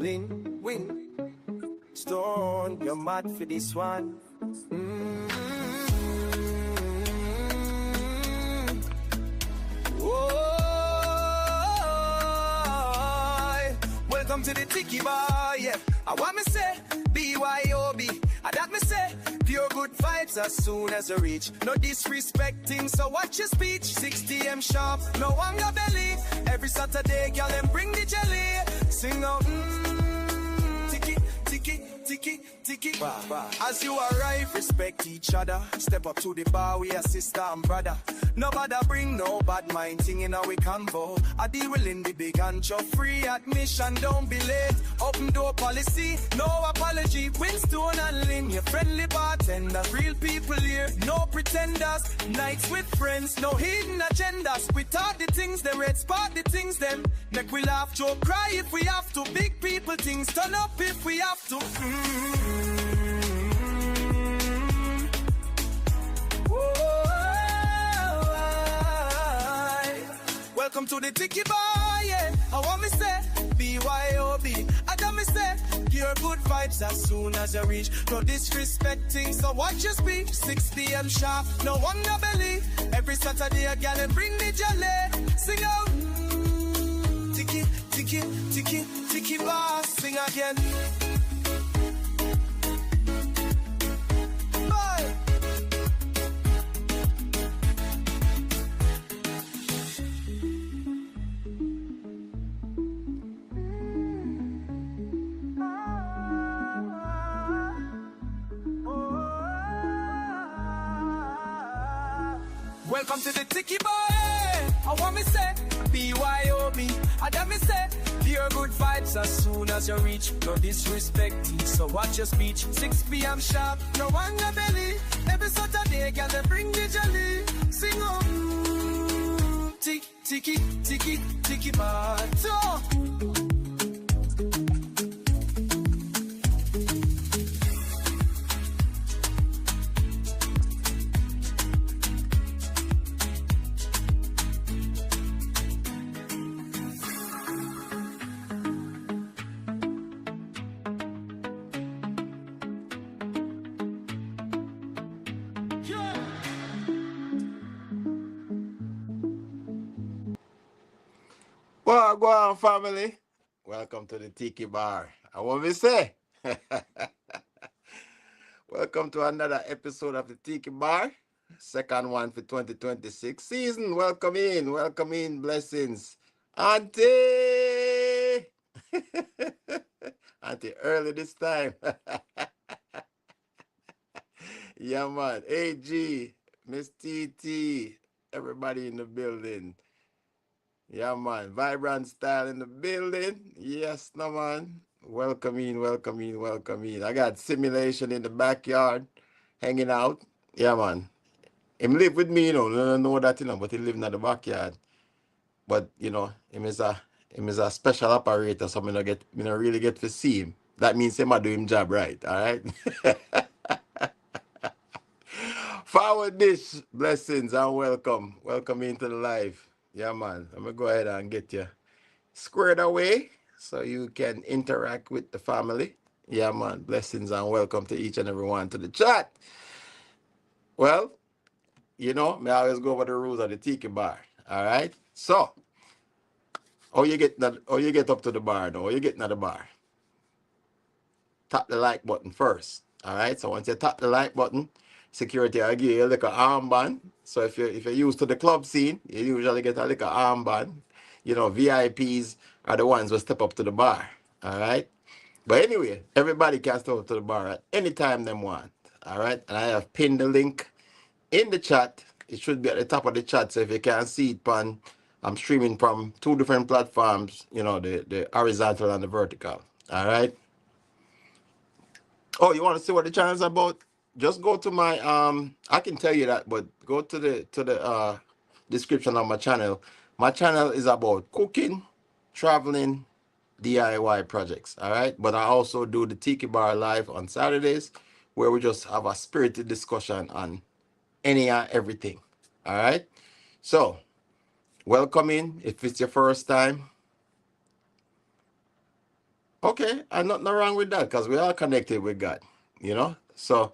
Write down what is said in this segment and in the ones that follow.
Lin, Win, Stone, you're mad for this one. Welcome to the Tiki Bar, yeah. I want me say, BYOB. I that me say, pure good vibes as soon as I reach. No disrespecting, so watch your speech. 6 p.m. sharp, no hunger belly. Every Saturday, girl, them bring the jelly. Sing out, tiki, tiki, tiki, tiki. Bah, bah. As you arrive, respect each other. Step up to the bar, we are sister and brother. Nobody bring no bad mind thing in our convo. I deal with in the big and your free admission, don't be late. Open door policy, no apology. Winstone and Lynn, your friendly bartenders. Real people here, no pretenders. Nights with friends, no hidden agendas. We talk the things, them red spot the things, them. Make we laugh, joke, cry if we have to. Big people things, turn up if we have to. Welcome to the Tiki Bar, yeah. I want me say, BYOB. I got me say, pure good vibes as soon as you reach. No disrespecting, so watch your speech. 6 p.m. sharp, no wonder belly. Every Saturday, a gal bring the jelly. Sing out, Tiki, Tiki, Tiki, Tiki Bar. Sing again. Bye. Welcome to the Tiki Bar. I want me say, BYOB. I got me say, pure good vibes as soon as you reach. No disrespecting, so watch your speech. 6 p.m. sharp, no hunger belly. Every Saturday, girl, they bring the jelly. Sing on, tiki, tiki, tiki, tiki bar. Well, go on, family. Welcome to the Tiki Bar. I want to say, welcome to another episode of the Tiki Bar. Second one for 2026 season. Welcome in, blessings. Auntie! Auntie, early this time. Yeah, man. AG, Miss TT, everybody in the building. Yeah, man. Vibrant style in the building. Yes, no, man. Welcome in. I got Simulation in the backyard, hanging out. Yeah, man. Him live with me, I don't know that, but he live in the backyard. But, him is a special operator, so I don't really get to see him. That means him a do him job right, all right? Forward dish, blessings and welcome. Welcome into the live. Yeah, man. I'm going to go ahead and get you squared away so you can interact with the family. Yeah, man. Blessings and welcome to each and everyone to the chat. Well, I always go over the rules of the Tiki Bar. All right? So, you get up to the bar now? You get to the bar? Tap the like button first. All right? So, once you tap the like button, security will give you a little armband. So if you're used to the club scene, you usually get a little armband. VIPs are the ones who step up to the bar. All right. But anyway, everybody can step up to the bar at any time they want. All right. And I have pinned the link in the chat. It should be at the top of the chat. So if you can't see it, I'm streaming from 2 different platforms, the horizontal and the vertical. All right. Oh, you want to see what the channel is about? Just go to my I can tell you that, but go to the description of my channel. My channel is about cooking, traveling, DIY projects. All right. But I also do the Tiki Bar live on Saturdays, where we just have a spirited discussion on any and everything. All right. So welcome in if it's your first time. Okay, and nothing wrong with that because we are connected with God, you know. So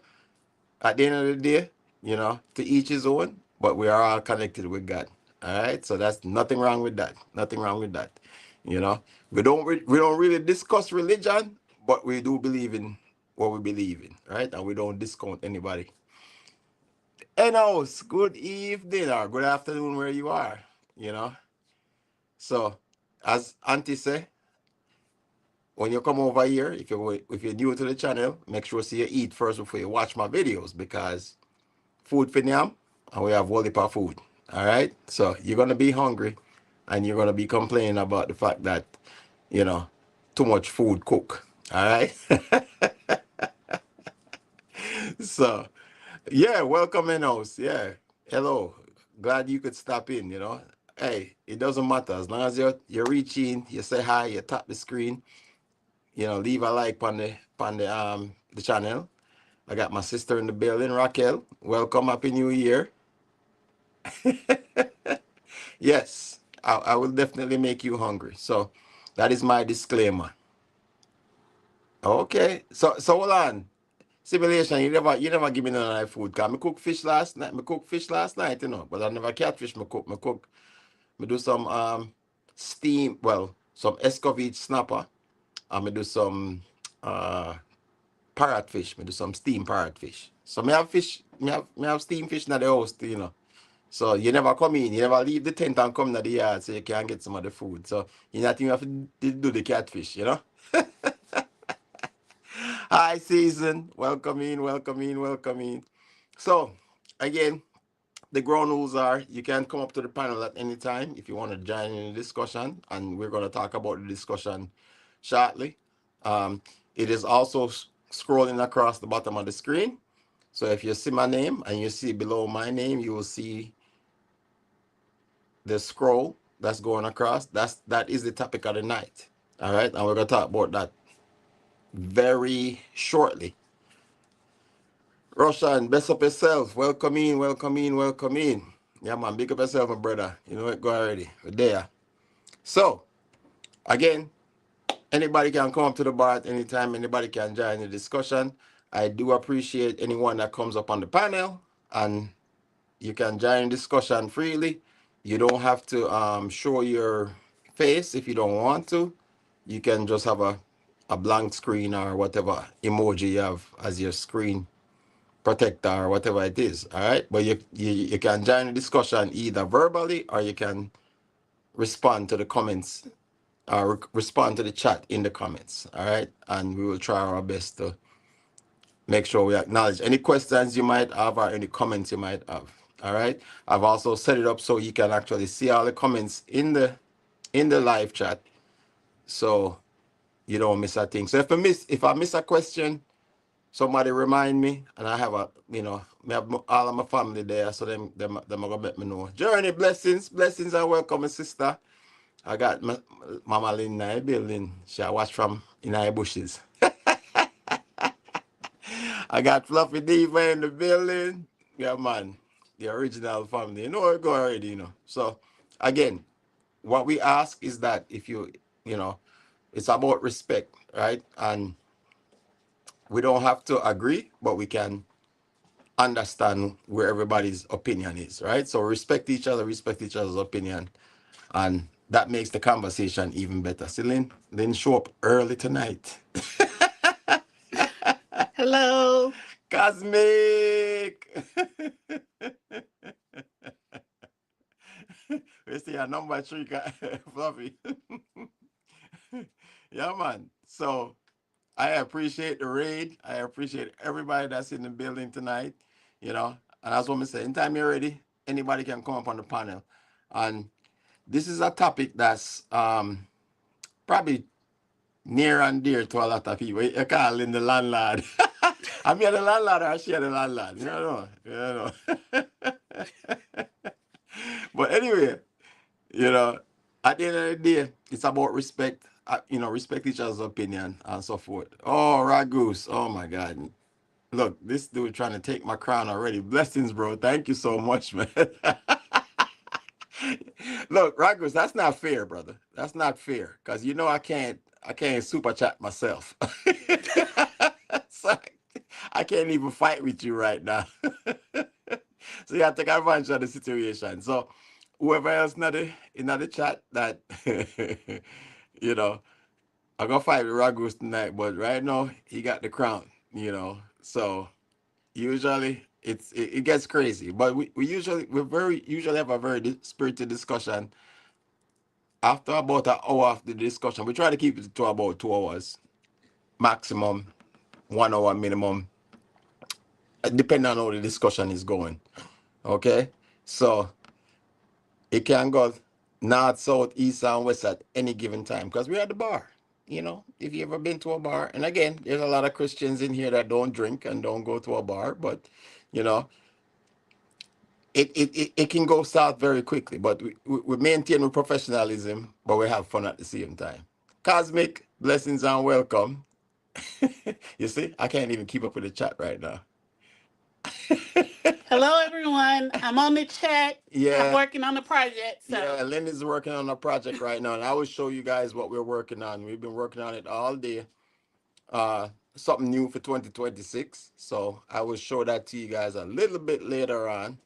at the end of the day, you know, to each his own, but we are all connected with God. All right, so that's nothing wrong with that. Nothing wrong with that. You know, we don't really discuss religion, but we do believe in what we believe in, right? And we don't discount anybody. Enos, good evening or good afternoon where you are. You know, so as Auntie say, when you come over here, if you're new to the channel, make sure you eat first before you watch my videos because food for nyam and we have whole heap of food. All right. So you're gonna be hungry and you're gonna be complaining about the fact that, you know, too much food cook. All right. So yeah, welcome in house. Yeah. Hello. Glad you could stop in, you know. Hey, it doesn't matter. As long as you reach in, you say hi, you tap the screen, you know, leave a like on the channel. I got my sister in the building, Raquel. Welcome, happy new year. Yes, I will definitely make you hungry. So that is my disclaimer. Okay. So hold on. Simulation, you never give me none of that food. Cause me cook fish last night. Me cook fish last night, you know. But I never catfish me cook. Me do some steam, well, some escovitch snapper. And me do some uh parrotfish. Me do some steam parrotfish. So me have steam fish in the house, you know. So you never come in, you never leave the tent and come to the yard so you can get some of the food. So you not even have to do the catfish, you know? Hi, Season. Welcome in, welcome in, welcome in. So, again, the ground rules are you can come up to the panel at any time if you want to join in the discussion, and we're going to talk about the discussion shortly. It is also scrolling across the bottom of the screen. So if you see my name and you see below my name, you will see the scroll that's going across. That is the topic of the night. All right, and we're going to talk about that very shortly. Roshan, best up yourself. Welcome in, welcome in, welcome in. Yeah, man, big up yourself, my brother. You know it, go already. We're there. So, again, anybody can come up to the bar at any time. Anybody can join the discussion. I do appreciate anyone that comes up on the panel, and you can join the discussion freely. You don't have to show your face if you don't want to. You can just have a blank screen or whatever emoji you have as your screen protector or whatever it is. All right, but you can join the discussion either verbally or you can respond to the comments or respond to the chat in the comments. All right, and we will try our best to make sure we acknowledge any questions you might have or any comments you might have. All right, I've also set it up so you can actually see all the comments in the live chat, so you don't miss a thing. So if I miss a question, somebody remind me, and I have me have all of my family there, so them are gonna let me know. Journey, blessings, blessings, and welcome, my sister. I got Mama Lynn in the building. She watch from in the bushes. I got Fluffy Diva in the building. Yeah, man, the original family. You know it go already, you know. So again, what we ask is that if you know, it's about respect, right? And we don't have to agree, but we can understand where everybody's opinion is, right? So respect each other's opinion, and that makes the conversation even better. See, Lynn show up early tonight. Hello. Cosmic. We see a number three, Fluffy. Yeah, man. So I appreciate the raid. I appreciate everybody that's in the building tonight. You know, and that's what I say. Anytime you're ready, anybody can come up on the panel. And this is a topic that's probably near and dear to a lot of people. You call in the landlord. I'm here the landlord or she the landlord. You don't know. You know. But anyway, you know, at the end of the day, it's about respect. You know, respect each other's opinion and so forth. Oh, Ragoose. Oh my God. Look, this dude trying to take my crown already. Blessings, bro. Thank you so much, man. Look, Ragoose, that's not fair, brother. That's not fair. Because you know I can't I can't super chat myself. So I can't even fight with you right now. So you have to take advantage of the situation. So whoever else in the chat that you know, I'm gonna fight with Ragus tonight, but right now he got the crown, So usually it gets crazy. But we usually have a very spirited discussion. After about an hour of the discussion, we try to keep it to about 2 hours maximum, 1 hour minimum, depending on how the discussion is going. Okay, so it can go north, south, east, and west at any given time because we're at the bar. If you ever been to a bar, and again, there's a lot of Christians in here that don't drink and don't go to a bar, but you know, it can go south very quickly. But we maintain with professionalism, but we have fun at the same time. Cosmic blessings and welcome. You see, I can't even keep up with the chat right now. Hello, everyone. I'm on the chat. Yeah. I'm working on the project. So. Yeah, Lynn is working on a project right now, and I will show you guys what we're working on. We've been working on it all day. Something new for 2026. So I will show that to you guys a little bit later on,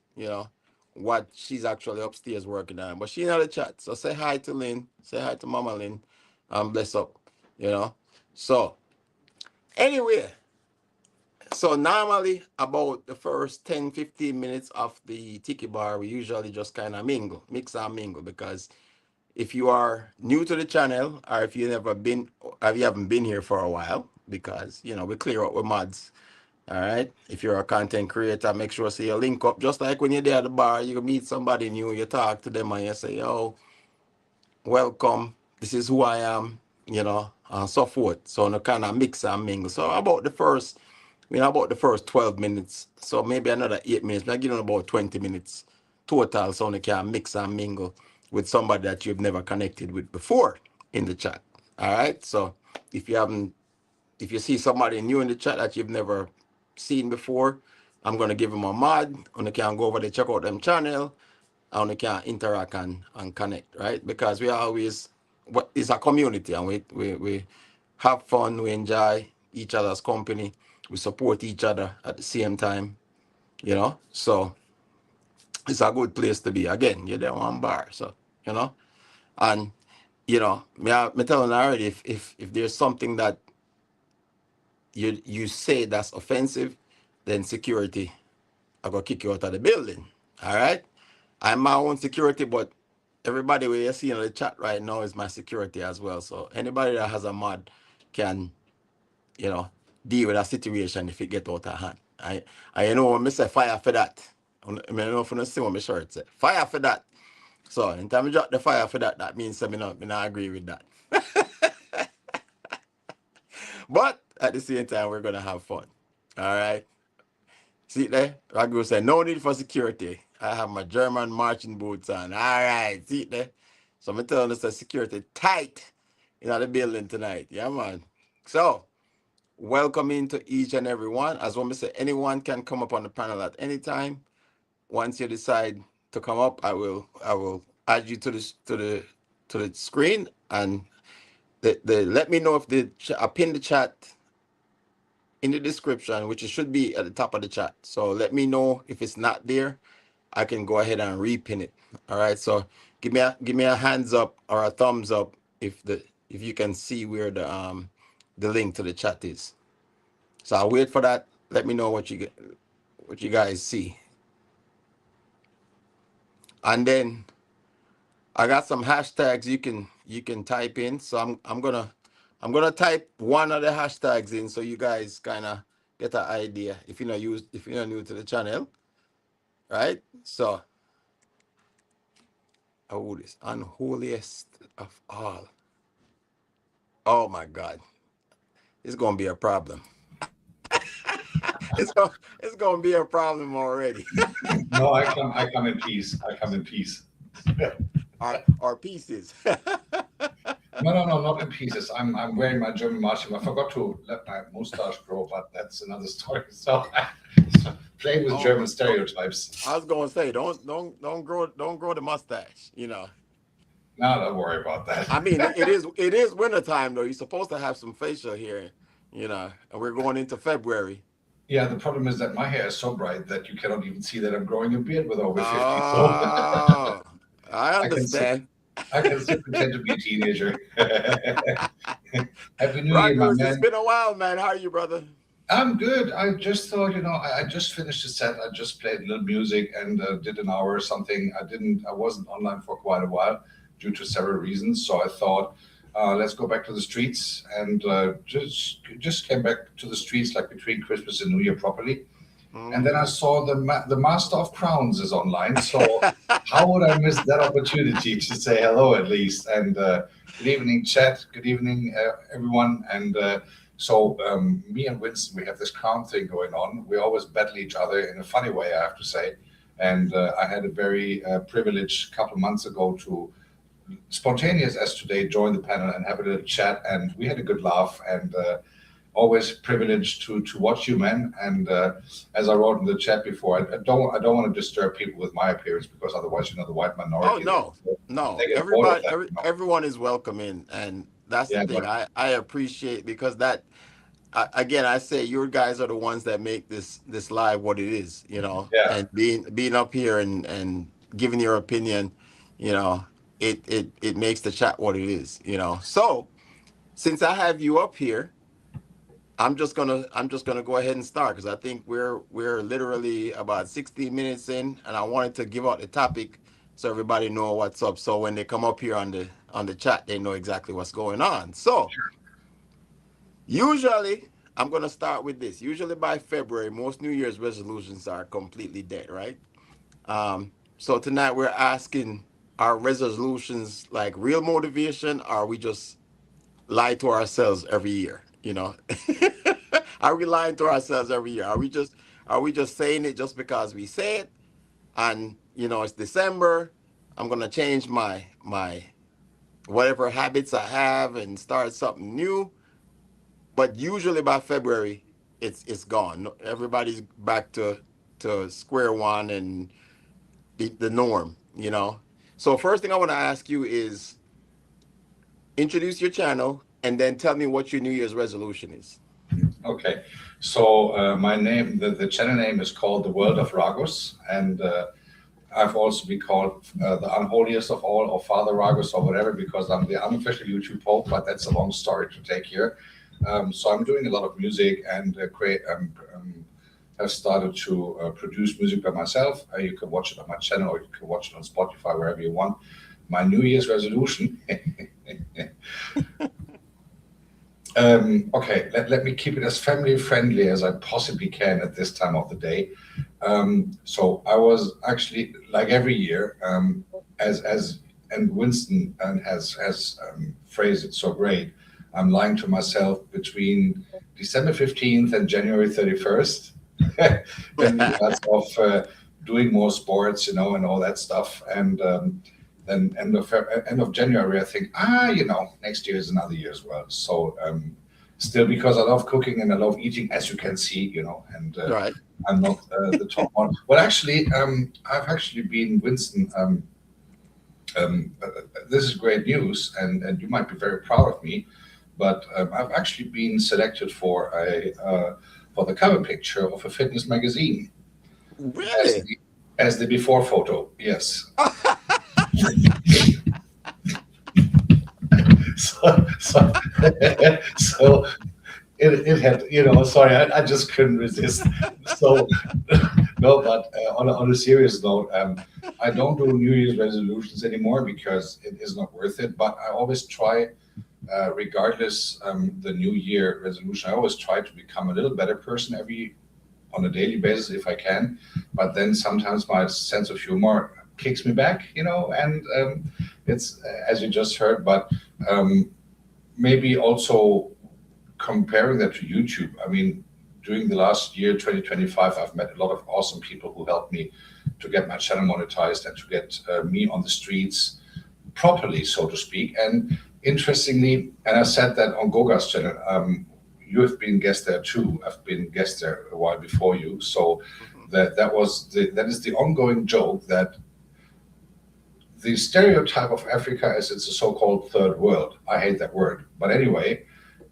what she's actually upstairs working on. But she's in the chat. So say hi to Lynn. Say hi to Mama Lynn. Bless up, So anyway. So normally about the first 10-15 minutes of the tiki bar, we usually just kind of mix and mingle, because if you are new to the channel, or if you haven't been here for a while, because we clear out with mods. All right. If you're a content creator, make sure you link up. Just like when you're there at the bar, you meet somebody new, you talk to them and you say, "Oh, welcome. This is who I am," and so forth. So no kind of mix and mingle. So about the first 12 minutes. So maybe another 8 minutes. Maybe about 20 minutes total. So you can mix and mingle with somebody that you've never connected with before in the chat. All right. So if you see somebody new in the chat that you've never seen before, I'm going to give them a mod. And you can go over there, check out them channel, and you can interact and connect, right? Because it's a community, and we have fun, we enjoy each other's company, we support each other at the same time, so it's a good place to be. Again, you're there one bar, so and me telling you already, if there's something that you say that's offensive, then security are gonna kick you out of the building. All right, I'm my own security, but everybody we see in the chat right now is my security as well. So anybody that has a mod can deal with a situation if it get out of hand. I when I say fire for that. I know if you see what my shirt say. Fire for that. So in time I drop the fire for that, that means I not agree with that. But at the same time, we're gonna have fun. All right. See there? Ragu said, no need for security. I have my German marching boots on. All right. See there? So I'm telling us that security tight in the building tonight. Yeah, man. So welcome into each and every one. As I say, anyone can come up on the panel at any time. Once you decide to come up, I will add you to the screen, and let me know if I pin the chat in the description, which it should be at the top of the chat. So let me know if it's not there. I can go ahead and repin it. All right. So give me a hands up or a thumbs up if you can see where the link to the chat is. So I'll wait for that. Let me know what you guys see. And then I got some hashtags you can type in. So I'm gonna type one of the hashtags in so you guys kind of get an idea if you're new to the channel, right? So, this unholiest of all. Oh my God, it's gonna be a problem. It's gonna be a problem already. No, I come in peace. I come in peace. Or pieces. No, not in pieces. I'm wearing my German marching. I forgot to let my mustache grow, but that's another story. So playing with German stereotypes. I was gonna say, don't grow the mustache. No, don't worry about that. I mean, it is wintertime though. You're supposed to have some facial hair, and we're going into February. Yeah, the problem is that my hair is so bright that you cannot even see that I'm growing a beard with over 50. So Oh, I understand. I can still pretend to be a teenager. Happy New Year, my Rogers, it's man. been a while, man. How are you, brother? I'm good. I just thought, I just finished a set. I just played a little music and did an hour or something. I wasn't online for quite a while due to several reasons. So I thought, let's go back to the streets, and just came back to the streets like between Christmas and New Year properly. And then I saw the Master of Crowns is online. So how would I miss that opportunity to say hello at least? And good evening, chat. Good evening, everyone. And so me and Winston, we have this crown thing going on. We always battle each other in a funny way, I have to say. And I had a very privileged couple of months ago to, spontaneous as today, join the panel and have a little chat. And we had a good laugh, and always privileged to watch you, man. And as I wrote in the chat before, I don't want to disturb people with my appearance, because otherwise, the white minority. Oh no. Everyone is welcome in, and that's the thing. I appreciate, because that again, I say your guys are the ones that make this live what it is, and being up here and giving your opinion, it makes the chat what it is, So since I have you up here, I'm just gonna go ahead and start, because I think we're literally about 60 minutes in, and I wanted to give out the topic so everybody know what's up. So when they come up here on the chat, they know exactly what's going on. So usually I'm gonna start with this. Usually by February, most New Year's resolutions are completely dead, right? So tonight we're asking, are resolutions like real motivation, or are we just lie to ourselves every year? Are we lying to ourselves every year? Are we just saying it just because we say it? And it's December, I'm gonna change my whatever habits I have and start something new. But usually by February, it's gone. Everybody's back to square one and the norm. So first thing I want to ask you is, introduce your channel, and then tell me what your New Year's resolution is. Okay, so my name, the channel name is called The World of Ragos, and I've also been called the unholiest of all, or Father Ragos, or whatever, because I'm the unofficial YouTube Pope, but that's a long story to take here. So I'm doing a lot of music and have started to produce music by myself. You can watch it on my channel, or you can watch it on Spotify, wherever you want. My New Year's resolution. Okay, let me keep it as family friendly as I possibly can at this time of the day. So I was actually, like every year, and Winston has phrased it so great, I'm lying to myself between December 15th and January 31st. When regards of doing more sports, and all that stuff. And then end of January, I think, next year is another year as well. So still, because I love cooking and I love eating, as you can see, and Right. I'm not the top one. Well, actually, I've actually been, Winston, this is great news, and you might be very proud of me, but I've actually been selected for the cover picture of a fitness magazine. Really? As the before photo, yes. So it had, sorry, I just couldn't resist. So no, but on a serious note, I don't do New Year's resolutions anymore because it is not worth it. But I always try, regardless the New Year resolution, I always try to become a little better person on a daily basis if I can. But then sometimes my sense of humor kicks me back, and it's as you just heard. But maybe also comparing that to YouTube. I mean, during the last year, 2025, I've met a lot of awesome people who helped me to get my channel monetized and to get me on the streets properly, so to speak. And interestingly, and I said that on Goga's channel, you have been guest there too. I've been guest there a while before you. So that is the ongoing joke that the stereotype of Africa is it's a so-called third world. I hate that word. But anyway,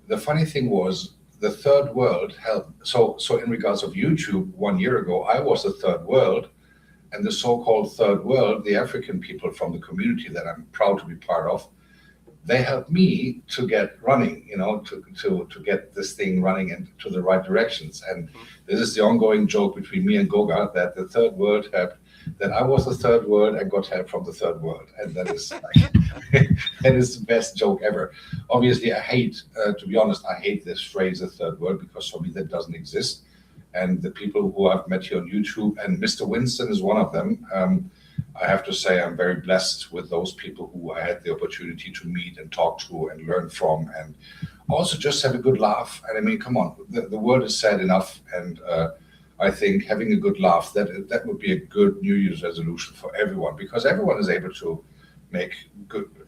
the funny thing was the third world helped. So in regards of YouTube, 1 year ago, I was the third world, and the so-called third world, the African people from the community that I'm proud to be part of, they helped me to get running, to get this thing running into the right directions. And this is the ongoing joke between me and Goga, that the third world helped, that I was the third world and got help from the third world. And that is that is the best joke ever. Obviously, I hate, to be honest, I hate this phrase, the third world, because for me that doesn't exist. And the people who I've met here on YouTube, and Mr. Winston is one of them, I have to say I'm very blessed with those people who I had the opportunity to meet and talk to and learn from, and also just have a good laugh. And I mean, come on, the world is sad enough, and I think having a good laugh, that would be a good New Year's resolution for everyone, because everyone is able to make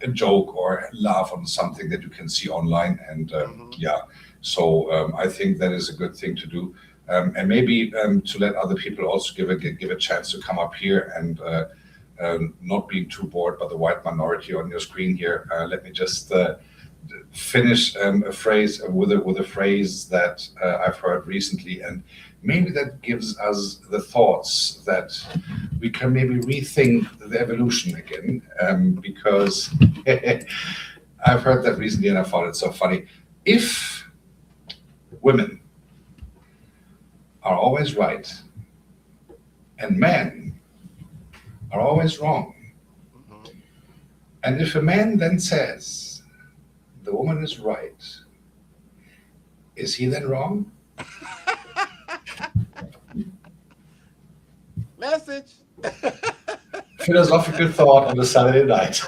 a joke or laugh on something that you can see online. And so I think that is a good thing to do. And maybe to let other people also give a chance to come up here and not being too bored by the white minority on your screen here. Let me just finish a phrase with a phrase that I've heard recently, and maybe that gives us the thoughts that we can maybe rethink the evolution again, because I've heard that recently and I found it so funny. If women are always right and men are always wrong, and if a man then says the woman is right, is he then wrong? Message. Philosophical thought on a Saturday night.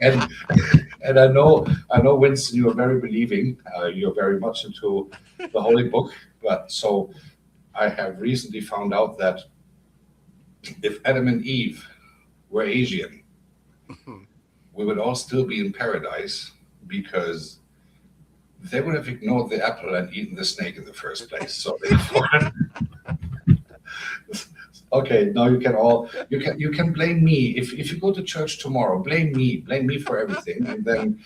and I know Winston, you are very believing. You're very much into the Holy Book. But so I have recently found out that if Adam and Eve were Asian, we would all still be in paradise, because they would have ignored the apple and eaten the snake in the first place. So therefore, okay, now you can blame me. If you go to church tomorrow, blame me for everything, and then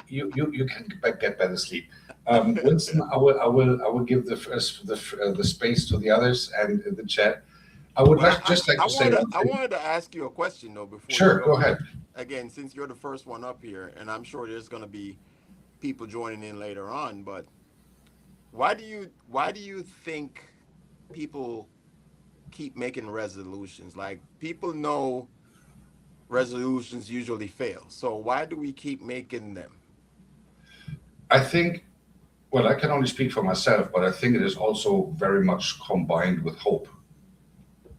you can get better sleep. Winston, I will give the space to the others and in the chat. I would like to say. I wanted to ask you a question though before. Sure, go ahead. Again, since you're the first one up here, and I'm sure there's going to be people joining in later on, but why do you think people keep making resolutions? Like, people know resolutions usually fail, so why do we keep making them? I think, well, I can only speak for myself, but I think it is also very much combined with hope,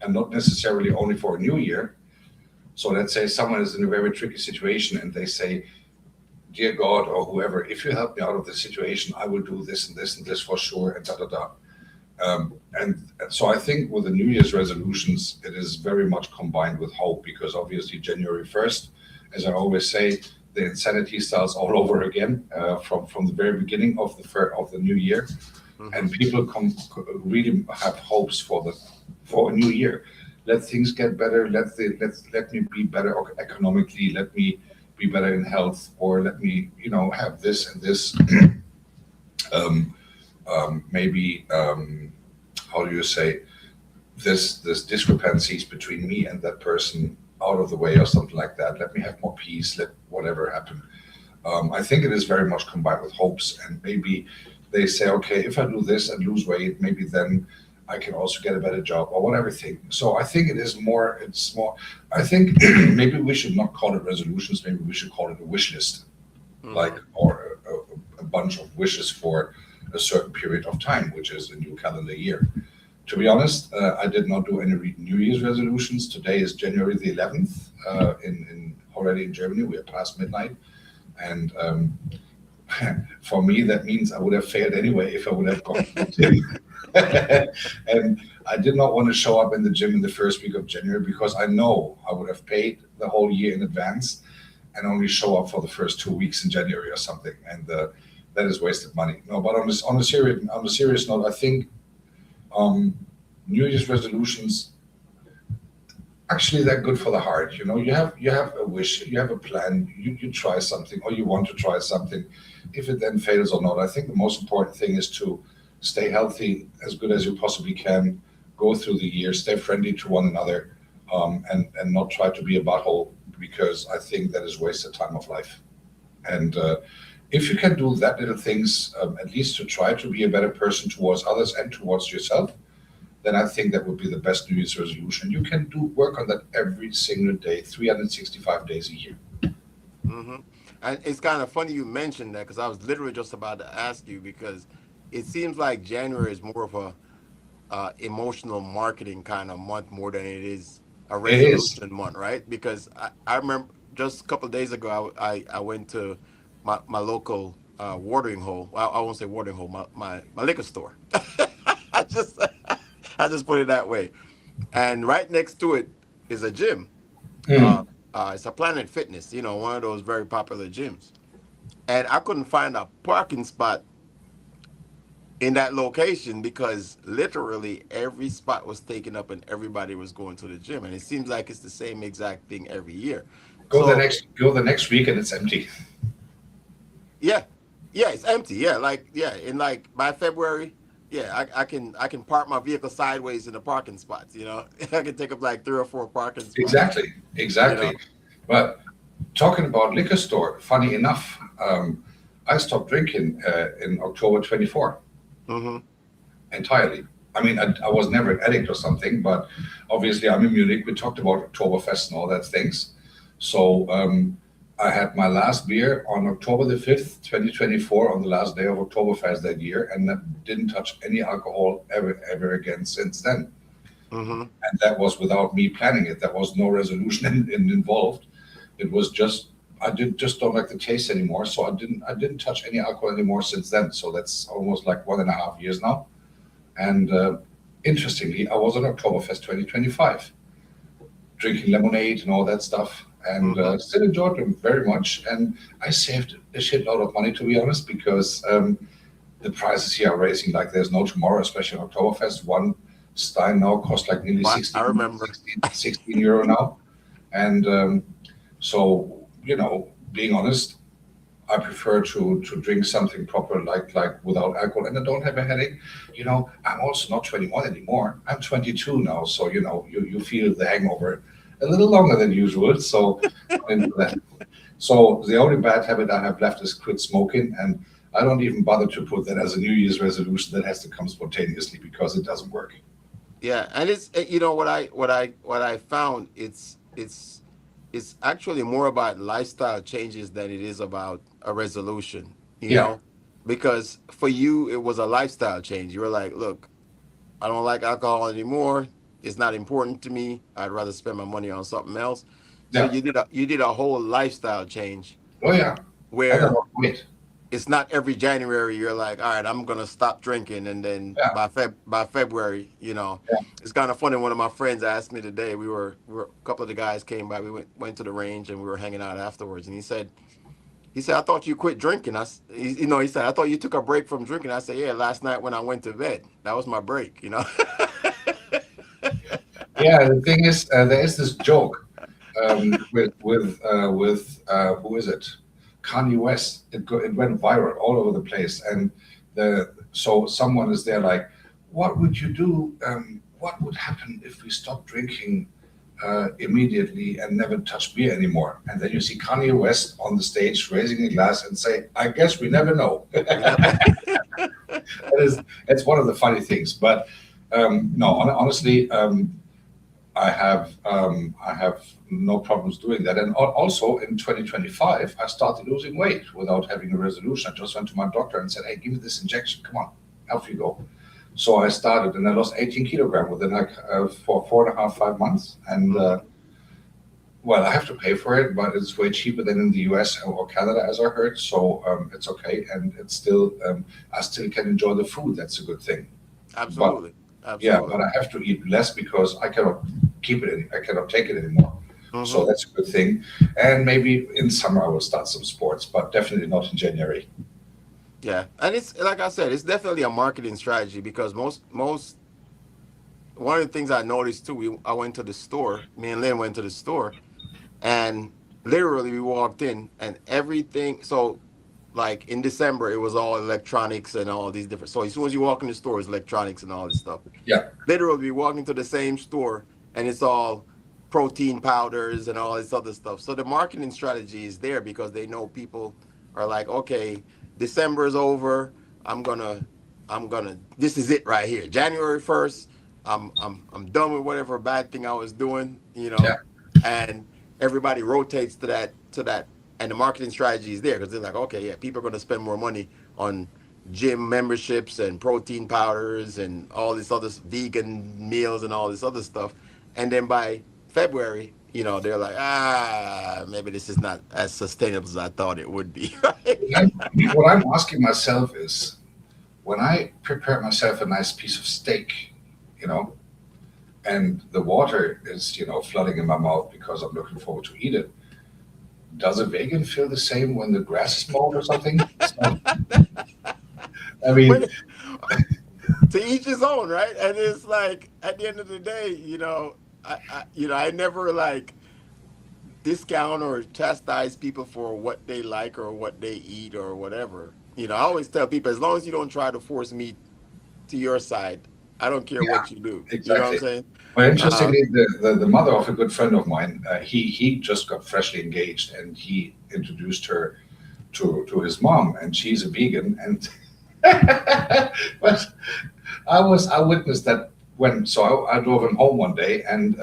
and not necessarily only for a new year. So let's say someone is in a very tricky situation and they say, dear God or whoever, if you help me out of this situation, I will do this and this and this for sure, and and so I think with the New Year's resolutions, it is very much combined with hope, because obviously January 1st, as I always say, the insanity starts all over again from the very beginning of the new year, and people really have hopes for a new year. Let things get better. Let me be better economically. Let me be better in health, or let me have this and this. Maybe how do you say this discrepancies between me and that person out of the way, or something like that. Let me have more peace. Let whatever happen. I think it is very much combined with hopes, and maybe they say, okay, if I do this and lose weight, maybe then I can also get a better job or whatever thing. So I think it's more, I think maybe we should not call it resolutions. Maybe we should call it a wish list, or a bunch of wishes for a certain period of time, which is a new calendar year. To be honest, I did not do any New Year's resolutions. Today is January the 11th. Already in Germany, we are past midnight, and for me that means I would have failed anyway if I would have gone to the gym. And I did not want to show up in the gym in the first week of January, because I know I would have paid the whole year in advance and only show up for the first 2 weeks in January or something, and that is wasted money. No, but on a serious note, I think New Year's resolutions, actually they're good for the heart. You know, you have a wish, you have a plan, you try something or you want to try something. If it then fails or not, I think the most important thing is to stay healthy as good as you possibly can, go through the year, stay friendly to one another, and not try to be a butthole, because I think that is wasted time of life. And if you can do that little things, at least to try to be a better person towards others and towards yourself, then I think that would be the best New Year's resolution. You can do work on that every single day, 365 days a year. Hmm. And it's kind of funny you mentioned that, because I was literally just about to ask you, because it seems like January is more of a emotional marketing kind of month more than it is a It is. resolution month, right? Because I remember just a couple of days ago, I went to my local watering hole. I won't say watering hole, my liquor store. I just I just put it that way. And right next to it is a gym. Uh, Mm. it's a Planet Fitness, one of those very popular gyms. And I couldn't find a parking spot in that location because literally every spot was taken up and everybody was going to the gym. And it seems like it's the same exact thing every year. So Go the next week and it's empty. yeah, yeah, it's empty. Yeah, in like by February, yeah, I can park my vehicle sideways in the parking spots. I can take up like 3 or 4 parking spots. Exactly, You know. exactly. But talking about liquor store, funny enough, I stopped drinking in October 24 Hmm. entirely. I mean, I was never an addict or something, but obviously I'm in Munich. We talked about Oktoberfest and all that things. So I had my last beer on October the 5th, 2024, on the last day of Oktoberfest that year, and didn't touch any alcohol ever again since then. Hmm. And that was without me planning it. There was no resolution involved. It was just I did just don't like the taste anymore, so I didn't touch any alcohol anymore since then. So that's almost like 1.5 years now. And interestingly, I was on Oktoberfest 2025, drinking lemonade and all that stuff, and Hmm. still enjoyed them very much. And I saved a shitload of money, to be honest, because the prices here are raising like there's no tomorrow, especially on Oktoberfest. One Stein now costs like nearly I 16, remember. 16 euro now. And so, being honest, I prefer to drink something proper, like without alcohol, and I don't have a headache. I'm also not 21 anymore. I'm 22 now, so you feel the hangover a little longer than usual. So into that. So the only bad habit I have left is quit smoking, and I don't even bother to put that as a New Year's resolution. That has to come spontaneously because it doesn't work. Yeah, and it's what I found, it's actually more about lifestyle changes than it is about a resolution, Yeah, because for you it was a lifestyle change. You were like, look, I don't like alcohol anymore. It's not important to me. I'd rather spend my money on something else. So yeah. you did a whole lifestyle change Oh yeah, and I where lost weight. it's not every January you're like, all right, I'm gonna stop drinking, and then Yeah, by February, yeah. it's kind of funny. One of my friends asked me today. We were a couple of the guys came by. We went to the range and we were hanging out afterwards, and he said, I thought you quit drinking. He said, I thought you took a break from drinking. I said, yeah, last night when I went to bed, that was my break. Yeah, the thing is, there is this joke with who is it? Kanye West. It went viral all over the place, and so someone is there like, what would you do? What would happen if we stopped drinking immediately and never touch beer anymore? And then you see Kanye West on the stage raising a glass and say, "I guess we never know." We never. It's one of the funny things, but no, honestly. I have no problems doing that. And also in 2025, I started losing weight without having a resolution. I just went to my doctor and said, "Hey, give me this injection. Come on, off you go." So I started, and I lost 18 kilograms within like for 4.5, 5 months. And Mhm. well, I have to pay for it, but it's way cheaper than in the US or Canada, as I heard. So it's okay, and it's still I still can enjoy the food. That's a good thing. But Absolutely, yeah, absolutely. but I have to eat less because I cannot keep it. I cannot take it anymore. So Hmm. that's a good thing. And maybe in summer I will start some sports, but definitely not in January. Yeah, and it's like I said, it's definitely a marketing strategy because one of the things I noticed too, I went to the store, me and Lynn went to the store, and literally we walked in and everything. So like in December, it was all electronics and all these different. So as soon as you walk in the store, it's electronics and all this stuff. Yeah. Literally, we walk into the same store and it's all protein powders and all this other stuff. So the marketing strategy is there because they know people are like, okay, December is over. I'm gonna, this is it right here. January 1st, I'm done with whatever bad thing I was doing, you know, Yeah. and everybody rotates to that, and the marketing strategy is there because they're like, okay, yeah, people are gonna spend more money on gym memberships and protein powders and all this other vegan meals and all this other stuff, and then by February, you know, they're like, maybe this is not as sustainable as I thought it would be. What I'm asking myself is, when I prepare myself a nice piece of steak, you know, and the water is, you know, flooding in my mouth because I'm looking forward to eat it, does a vegan feel the same when the grass is mowed or something? So, I mean, to each his own, right? And it's like at the end of the day, you know, I never like discount or chastise people for what they like or what they eat or whatever. You know, I always tell people, as long as you don't try to force me to your side, I don't care what you do. exactly. You know what I'm saying? Well, interestingly, the mother of a good friend of mine, he just got freshly engaged, and he introduced her to his mom, and she's a vegan. And but I witnessed that so I drove him home one day, and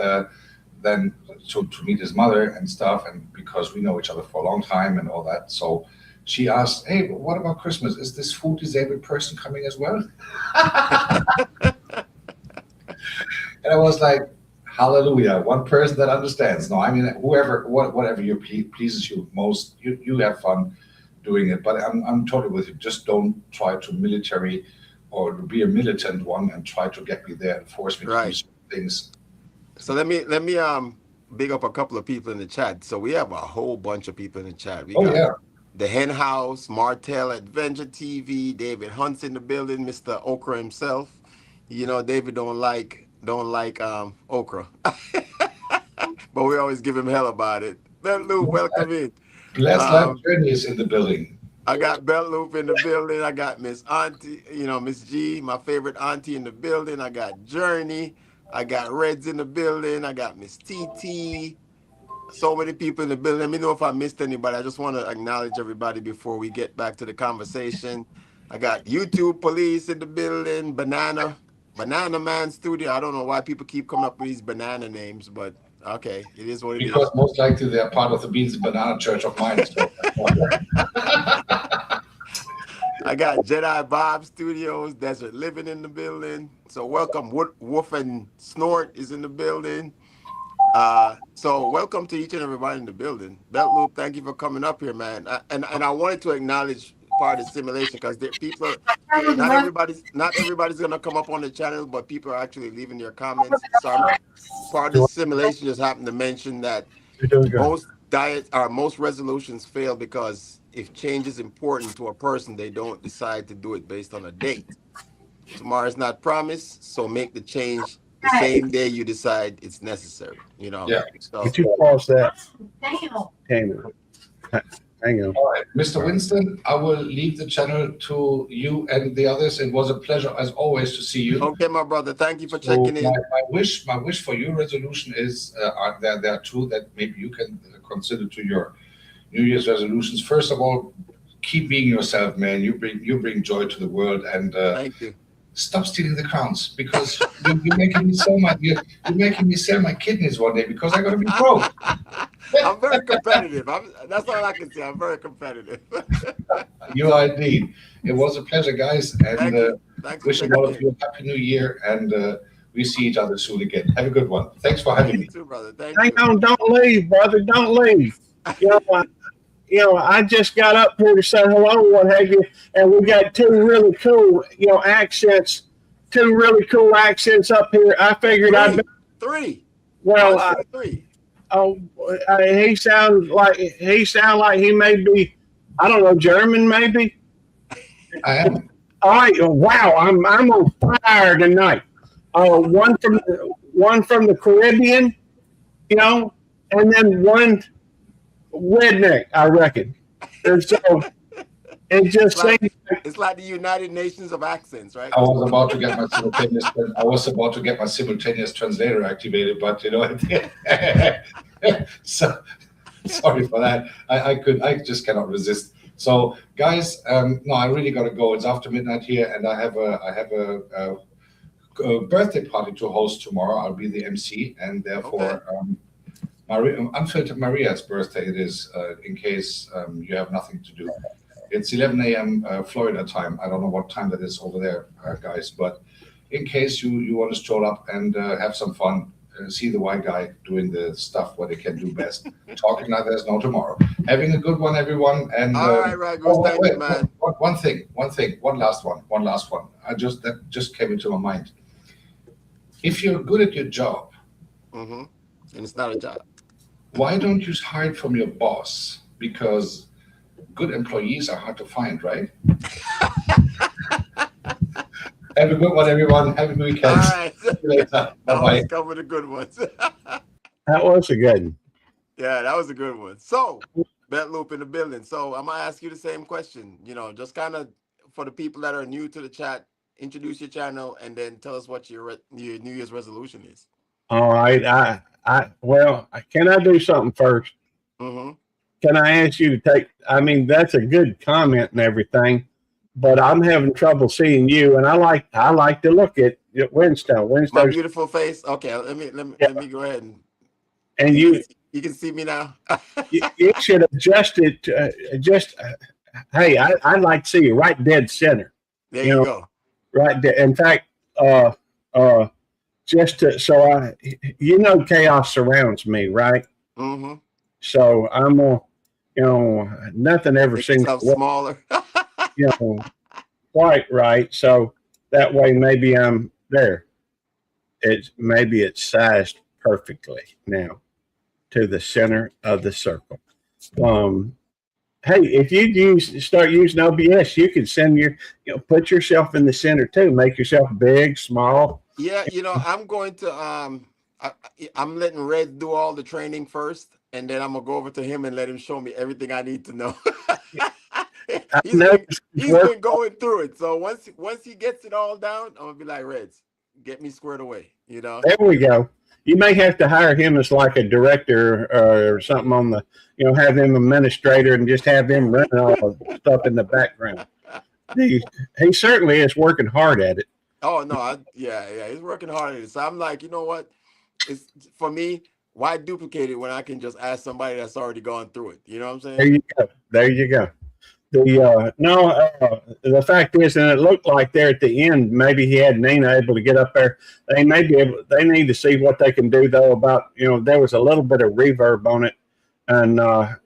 then to meet his mother and stuff, and because we know each other for a long time and all that, so she asked, "Hey, what about Christmas? Is this food disabled person coming as well?" And I was like, hallelujah, one person that understands. No, I mean, whatever you pleases you most, you have fun doing it. But I'm totally with you. Just don't try to military or be a militant one and try to get me there and force me to do certain things. So let me big up a couple of people in the chat. So we have a whole bunch of people in the chat. We got the Hen House, Martell Adventure TV, David Hunt's in the building, Mr. Okra himself. You know, David don't like okra, but we always give him hell about it. Ben Loop, welcome in. Blessed Life Journey is in the building. I got Bell Loop in the building. I got Miss Auntie, Miss G, my favorite auntie in the building. I got Journey. I got Reds in the building. I got Miss TT. So many people in the building. Let me know if I missed anybody. I just want to acknowledge everybody before we get back to the conversation. I got YouTube Police in the building. Banana Man Studio. I don't know why people keep coming up with these banana names, but okay, it is what it is. Because most likely they're part of the Beans and Banana Church of mine. I got Jedi Bob Studios, Desert Living in the building. So welcome, Wolf and Snort is in the building. So welcome to each and everybody in the building. Belt Loop, thank you for coming up here, man. And I wanted to acknowledge part of the simulation because people, not everybody's gonna come up on the channel, but people are actually leaving their comments. So part of the simulation just happened to mention that most resolutions fail because if change is important to a person, they don't decide to do it based on a date. Tomorrow is not promised, so make the change the same day you decide it's necessary. You know. Yeah. So, could you pause that? Hang on. All right, Mr. Winston, I will leave the channel to you and the others. It was a pleasure, as always, to see you. Okay, my brother. Thank you for checking in. My wish for your resolution is there are two that maybe you can consider to your New Year's resolutions. First of all, keep being yourself, man. You bring joy to the world, and thank you. Stop stealing the crowns because you're making me sell my kidneys one day because I'm gonna be broke. I'm very competitive. That's all I can say. I'm very competitive. You are indeed. It was a pleasure, guys, and wishing all of you a happy New Year, and we see each other soon again. Have a good one. Thanks for having me. Too, brother. Hang on, don't leave, brother. Don't leave. I just got up here to say hello, what have you, and we got two really cool accents up here. I figured three. Well, three. He sounds like he may be, I don't know, German maybe. I am. All right. Wow, I'm on fire tonight. one from the Caribbean, you know, and then one redneck, I reckon. And so it just seems It's like the United Nations of accents, right? I was about to get my simultaneous translator activated, but you know, so sorry for that. I just cannot resist. So, guys, no, I really got to go. It's after midnight here, and I have a birthday party to host tomorrow. I'll be the MC, and therefore, Unfiltered Maria's birthday it is. In case you have nothing to do. It's 11 a.m. Florida time. I don't know what time that is over there, guys. But in case you want to stroll up and have some fun, see the white guy doing the stuff what they can do best, talking like there's no tomorrow. Having a good one, everyone. And all right, Ragus, thank you, man. One last one. That just came into my mind. If you're good at your job, and it's not a job, why don't you hide from your boss? Because good employees are hard to find, right? Have a good one, everyone. Have a good weekend. all right. See you later. Bye-bye. Cover the good ones. that was a good one. Yeah, that was a good one. So, Bet Loop in the building. So, I'm gonna ask you the same question. You know, just kind of for the people that are new to the chat, introduce your channel and then tell us what your New Year's resolution is. All right. Well, can I do something first? Can I ask you to take? I mean, that's a good comment and everything, but I'm having trouble seeing you, and I like to look at Winston. My beautiful face. Okay, let me go ahead and you can see me now. you should adjust it. Hey, I'd like to see you right dead center. There you go. Right dead. In fact, chaos surrounds me, right? So I'm nothing ever seems smaller. Quite right. So that way maybe I'm there. Maybe it's sized perfectly now to the center of the circle. Hey, if you start using OBS, you can send put yourself in the center too. Make yourself big, small. Yeah, I'm going to I'm letting Red do all the training first, and then I'm gonna go over to him and let him show me everything I need to know. He's been going through it. So once he gets it all down, I'm gonna be like, Reds, get me squared away. There we go. You may have to hire him as like a director or something on the, have him administrator and just have him run all the stuff in the background. He certainly is working hard at it. Oh no, he's working hard at it. So I'm like, you know what? It's for me. Why duplicate it when I can just ask somebody that's already gone through it? You know what I'm saying? There you go. The fact is, and it looked like there at the end, maybe he had Nina able to get up there. They need to see what they can do though about, there was a little bit of reverb on it. And, I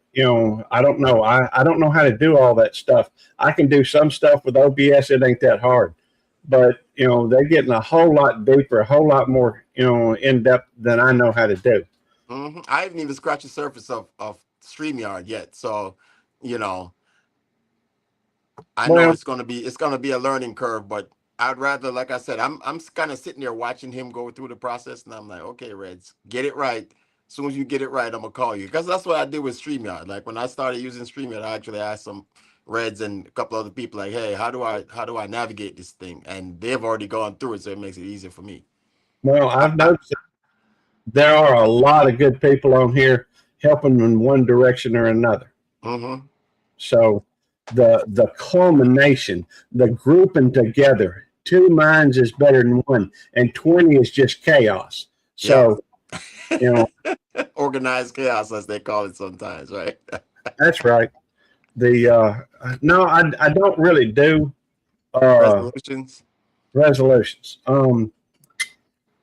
don't know. I don't know how to do all that stuff. I can do some stuff with OBS. It ain't that hard, but they're getting a whole lot deeper, a whole lot more, in depth than I know how to do. I haven't even scratched the surface of StreamYard yet. So, I know it's gonna be a learning curve, but I'd rather, like I said, I'm kind of sitting there watching him go through the process, and I'm like, okay, Reds, get it right. As soon as you get it right, I'm gonna call you, because that's what I did with StreamYard. Like when I started using StreamYard, I actually asked some Reds and a couple other people, like, hey, how do I navigate this thing? And they've already gone through it, so it makes it easier for me. Well, I've noticed there are a lot of good people on here helping in one direction or another. So the culmination, the grouping together, 2 minds is better than 1, and 20 is just chaos. So, organized chaos, as they call it sometimes, right? That's right. No, I don't really do resolutions.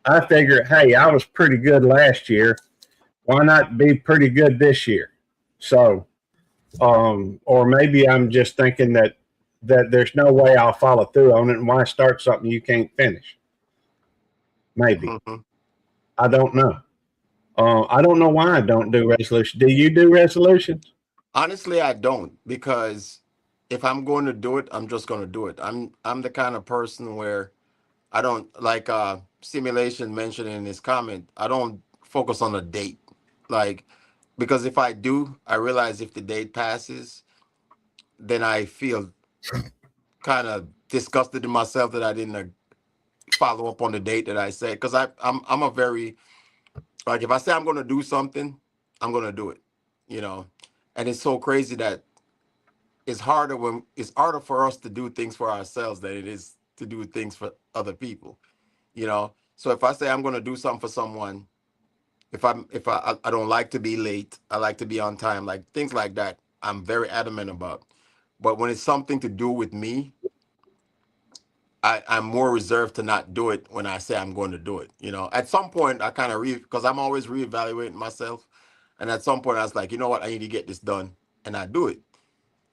I figure, hey, I was pretty good last year. Why not be pretty good this year? So, or maybe I'm just thinking that there's no way I'll follow through on it, and why start something you can't finish? Maybe. I don't know. I don't know why I don't do resolutions. Do you do resolutions? Honestly, I don't, because if I'm going to do it, I'm just going to do it. I'm the kind of person where I don't like Simulation mentioned in his comment, I don't focus on a date. Like, because if I do, I realize if the date passes, then I feel kind of disgusted in myself that I didn't follow up on the date that I said. Because I'm a very, like, if I say I'm going to do something, I'm going to do it, you know. And it's so crazy that it's harder for us to do things for ourselves than it is to do things for other people, you know. So if I say I'm going to do something for someone, if I don't like to be late, I like to be on time, like things like that, I'm very adamant about. But when it's something to do with me, I'm more reserved to not do it when I say I'm going to do it. You know, at some point I kind of because I'm always reevaluating myself, and at some point I was like, you know what, I need to get this done, and I do it.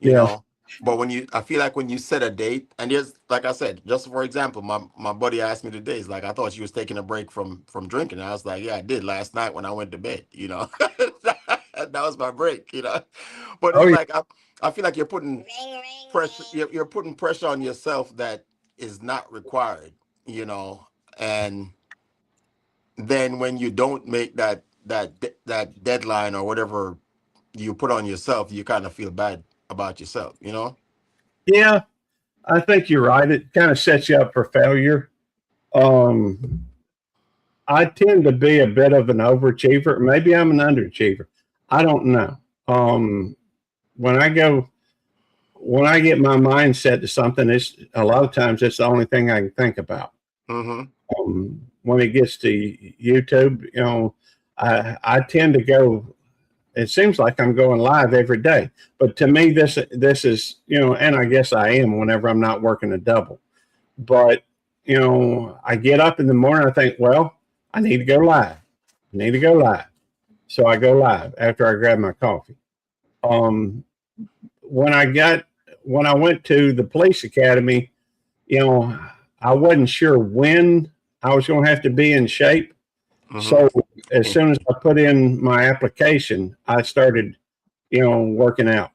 You Yeah. know, but I feel like when you set a date, and there's, like I said, just for example, my buddy asked me today, he's like, I thought you was taking a break from drinking. And I was like, yeah, I did last night when I went to bed. You know, that was my break. You know, but it's Oh, yeah. like I feel like you're putting pressure. You're putting pressure on yourself that is not required, you know. And then when you don't make that deadline or whatever you put on yourself, you kind of feel bad about yourself, you know. Yeah, I think you're right. It kind of sets you up for failure. I tend to be a bit of an overachiever. Maybe I'm an underachiever. I don't know. When I get my mind set to something, it's a lot of times it's the only thing I can think about. Mm-hmm. When it gets to YouTube, you know, I tend to go. It seems like I'm going live every day, but to me, this is, you know, and I guess I am whenever I'm not working a double. But you know, I get up in the morning, I think, well, I need to go live. I need to go live, so I go live after I grab my coffee. When I went to the police academy, you know, I wasn't sure when I was going to have to be in shape. Mm-hmm. So as soon as I put in my application, I started, you know, working out.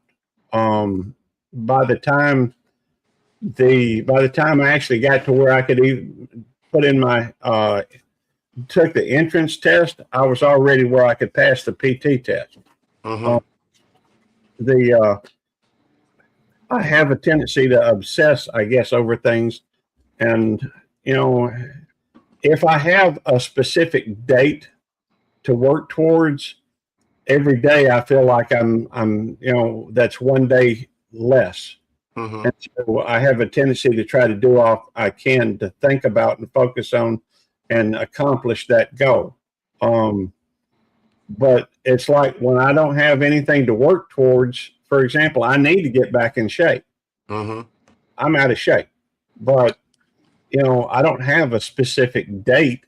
By the time I actually got to where I could even put in my took the entrance test, I was already where I could pass the PT test. Mm-hmm. I have a tendency to obsess, I guess, over things, and you know, if I have a specific date to work towards, every day I feel like I'm you know, that's one day less. Mm-hmm. And so I have a tendency to try to do all I can to think about and focus on and accomplish that goal. But it's like when I don't have anything to work towards, for example, I need to get back in shape. Mm-hmm. I'm out of shape, but you know, I don't have a specific date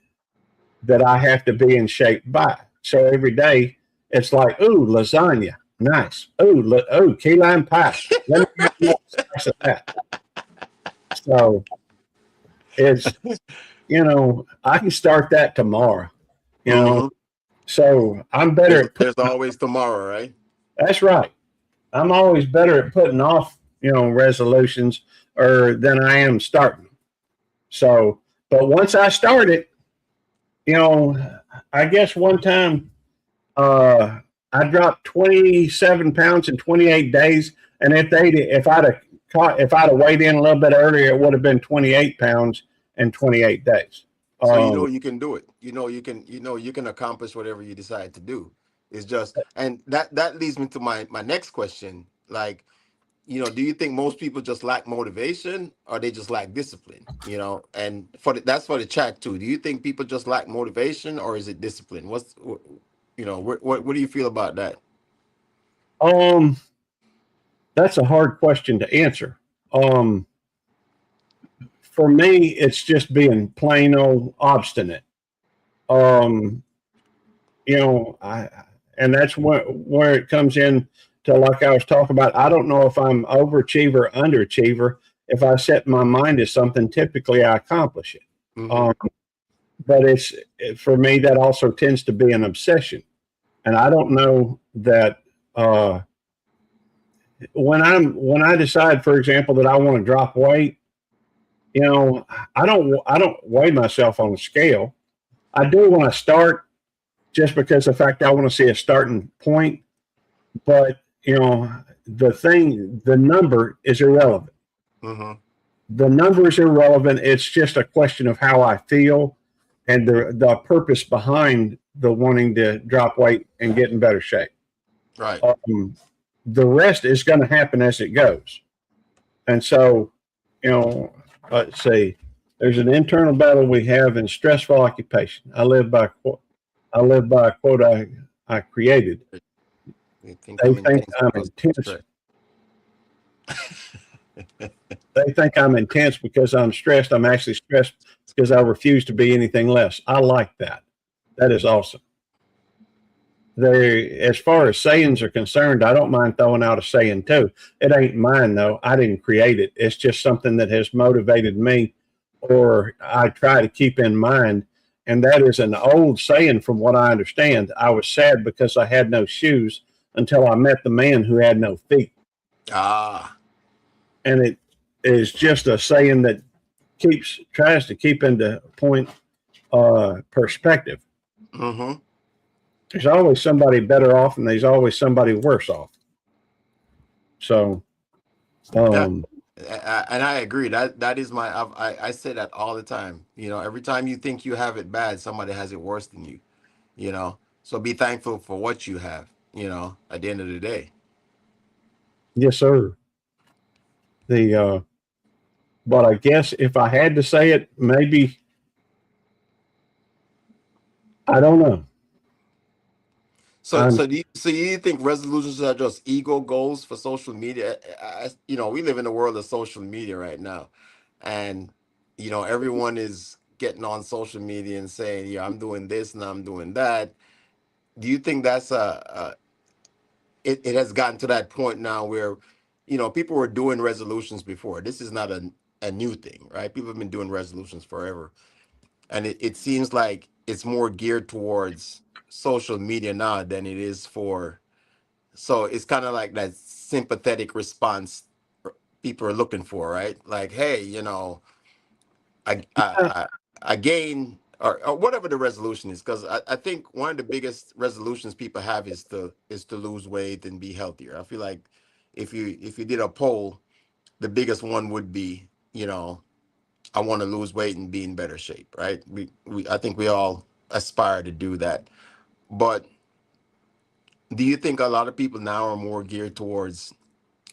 that I have to be in shape by. So every day it's like, ooh, lasagna, nice. Ooh, key lime pie. Let me have more slice of that. So it's, you know, I can start that tomorrow. You know, Mm-hmm. so I'm better at There's always tomorrow, right? That's right. I'm always better at putting off, you know, resolutions than I am starting. So, but once I start it, you know, I guess one time I dropped 27 pounds in 28 days, and if I'd have weighed in a little bit earlier, it would have been 28 pounds in 28 days. So you know you can do it. You know you can accomplish whatever you decide to do. It's just, and that leads me to my next question. Like, you know, do you think most people just lack motivation, or they just lack discipline? You know, and that's for the chat too. Do you think people just lack motivation, or is it discipline? What do you feel about that? That's a hard question to answer. For me, it's just being plain old obstinate. You know, and that's where it comes in to, like I was talking about. I don't know if I'm overachiever or underachiever. If I set my mind to something, typically I accomplish it. Mm-hmm. But for me, that also tends to be an obsession. And I don't know that when I decide, for example, that I want to drop weight, You know, I don't weigh myself on a scale. I do when I start, just because of the fact I want to see a starting point. But you know, the number is irrelevant. Mm-hmm. The number is irrelevant. It's just a question of how I feel and the purpose behind the wanting to drop weight and get in better shape. Right. The rest is going to happen as it goes. And so, you know, let's see. There's an internal battle we have in stressful occupation. I live by a quote I created. You They think I'm intense. They think I'm intense because I'm stressed. I'm actually stressed because I refuse to be anything less. I like that. That is awesome. As far as sayings are concerned, I don't mind throwing out a saying too. It ain't mine though. I didn't create it. It's just something that has motivated me, or I try to keep in mind. And that is an old saying from what I understand. I was sad because I had no shoes until I met the man who had no feet. Ah. And it is just a saying that tries to keep into point perspective. Mm-hmm. There's always somebody better off, and there's always somebody worse off. So, and I agree. That is I say that all the time. You know, every time you think you have it bad, somebody has it worse than you. You know, so be thankful for what you have. You know, at the end of the day. Yes, sir. But I guess if I had to say it, maybe, I don't know. So do you think resolutions are just ego goals for social media? You know, we live in a world of social media right now, and you know, everyone is getting on social media and saying, "Yeah, I'm doing this and I'm doing that." Do you think that's it has gotten to that point now where, you know, people were doing resolutions before. This is not a new thing, right? People have been doing resolutions forever, and it seems like it's more geared towards social media now than it is so it's kind of like that sympathetic response people are looking for, right? Like, hey, you know, I gain or whatever the resolution is, because I think one of the biggest resolutions people have is to lose weight and be healthier. I feel like if you did a poll, the biggest one would be, you know, I want to lose weight and be in better shape, right? I think we all aspire to do that. But do you think a lot of people now are more geared towards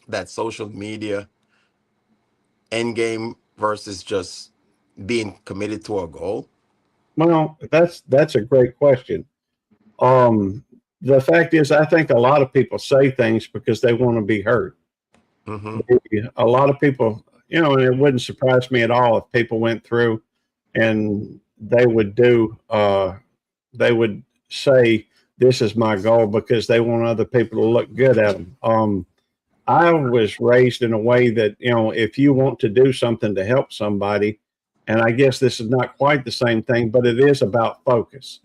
that social media end game versus just being committed to a goal? Well, that's a great question. The fact is, I think a lot of people say things because they want to be heard. Mm-hmm. A lot of people, you know, and it wouldn't surprise me at all if people went through and they would say, this is my goal because they want other people to look good at them. I was raised in a way that, you know, if you want to do something to help somebody, and I guess this is not quite the same thing, but it is about focus.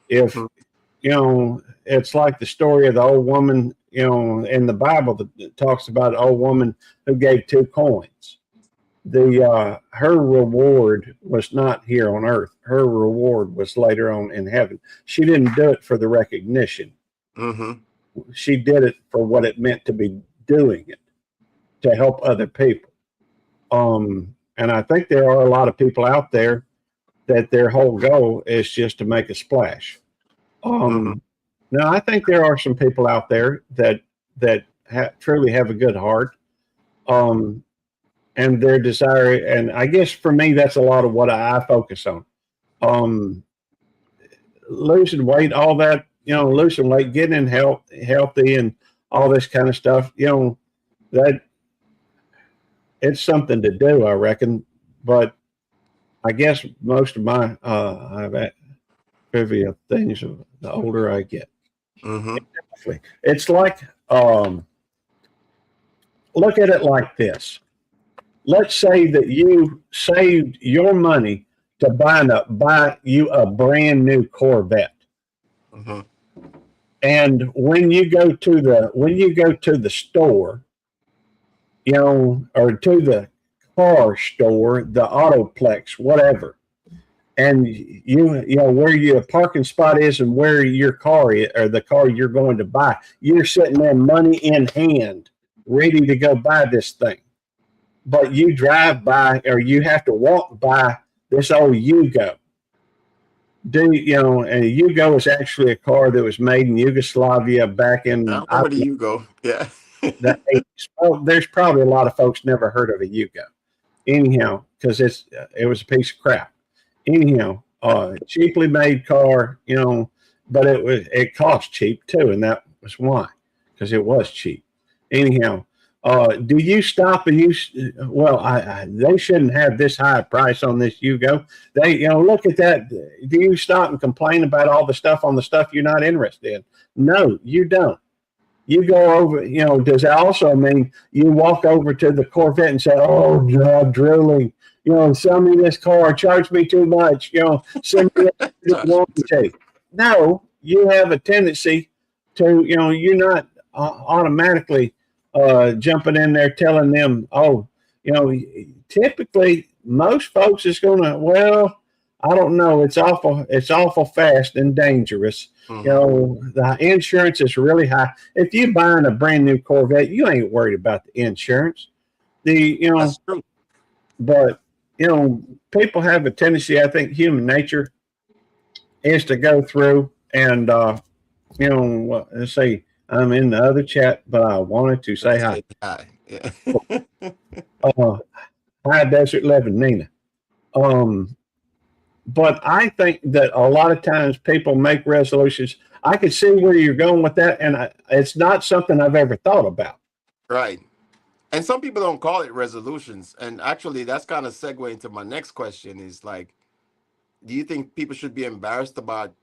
If, you know, it's like the story of the old woman, you know, in the Bible that talks about an old woman who gave 2 coins. Her reward was not here on earth. Her reward was later on in heaven. She didn't do it for the recognition. Mm-hmm. She did it for what it meant to be doing it, to help other people. And I think there are a lot of people out there that their whole goal is just to make a splash. Now, I think there are some people out there that truly have a good heart, and their desire. And I guess for me, that's a lot of what I focus on. Losing weight, all that, you know, losing weight, getting in healthy, and all this kind of stuff. You know, that it's something to do, I reckon. But I guess most of my trivial things, the older I get. Mm-hmm. It's like, look at it like this. Let's say that you saved your money to buy you a brand new Corvette. Mm-hmm. And when you go to the store, you know, or to the car store, the Autoplex, whatever, and you know where your parking spot is and where your car is, or the car you're going to buy, you're sitting there money in hand, ready to go buy this thing. But you drive by, or you have to walk by this old Yugo. You know, and a Yugo is actually a car that was made in Yugoslavia back in, I remember the Yugo. Yeah. the 80s. Well, there's probably a lot of folks never heard of a Yugo. Anyhow, because it was a piece of crap. Anyhow, cheaply made car, you know, but it cost cheap too, and that was why, because it was cheap. Anyhow, do you stop and well, they shouldn't have this high price on this Yugo. They, you know, look at that. Do you stop and complain about all the stuff on the stuff you're not interested in? No, you don't. You go over, you know, does that also mean you walk over to the Corvette and say, oh, God, drilling, you know, sell me this car, charge me too much, you know, send me this warranty. No, you have a tendency to, you know, you're not automatically jumping in there telling them, oh, you know, typically most folks is going to, well, I don't know, it's awful fast and dangerous. Mm-hmm. You know, the insurance is really high. If you're buying a brand new Corvette, you ain't worried about the insurance. You know, that's true. But, you know, people have a tendency, I think human nature is to go through and, you know, let's see, I'm in the other chat, but I wanted to say hi. Hi. Yeah. Hi, Desert Living Nina. But I think that a lot of times people make resolutions. I can see where you're going with that, and it's not something I've ever thought about. Right. And some people don't call it resolutions. And actually, that's kind of segue into my next question is like, do you think people should be embarrassed about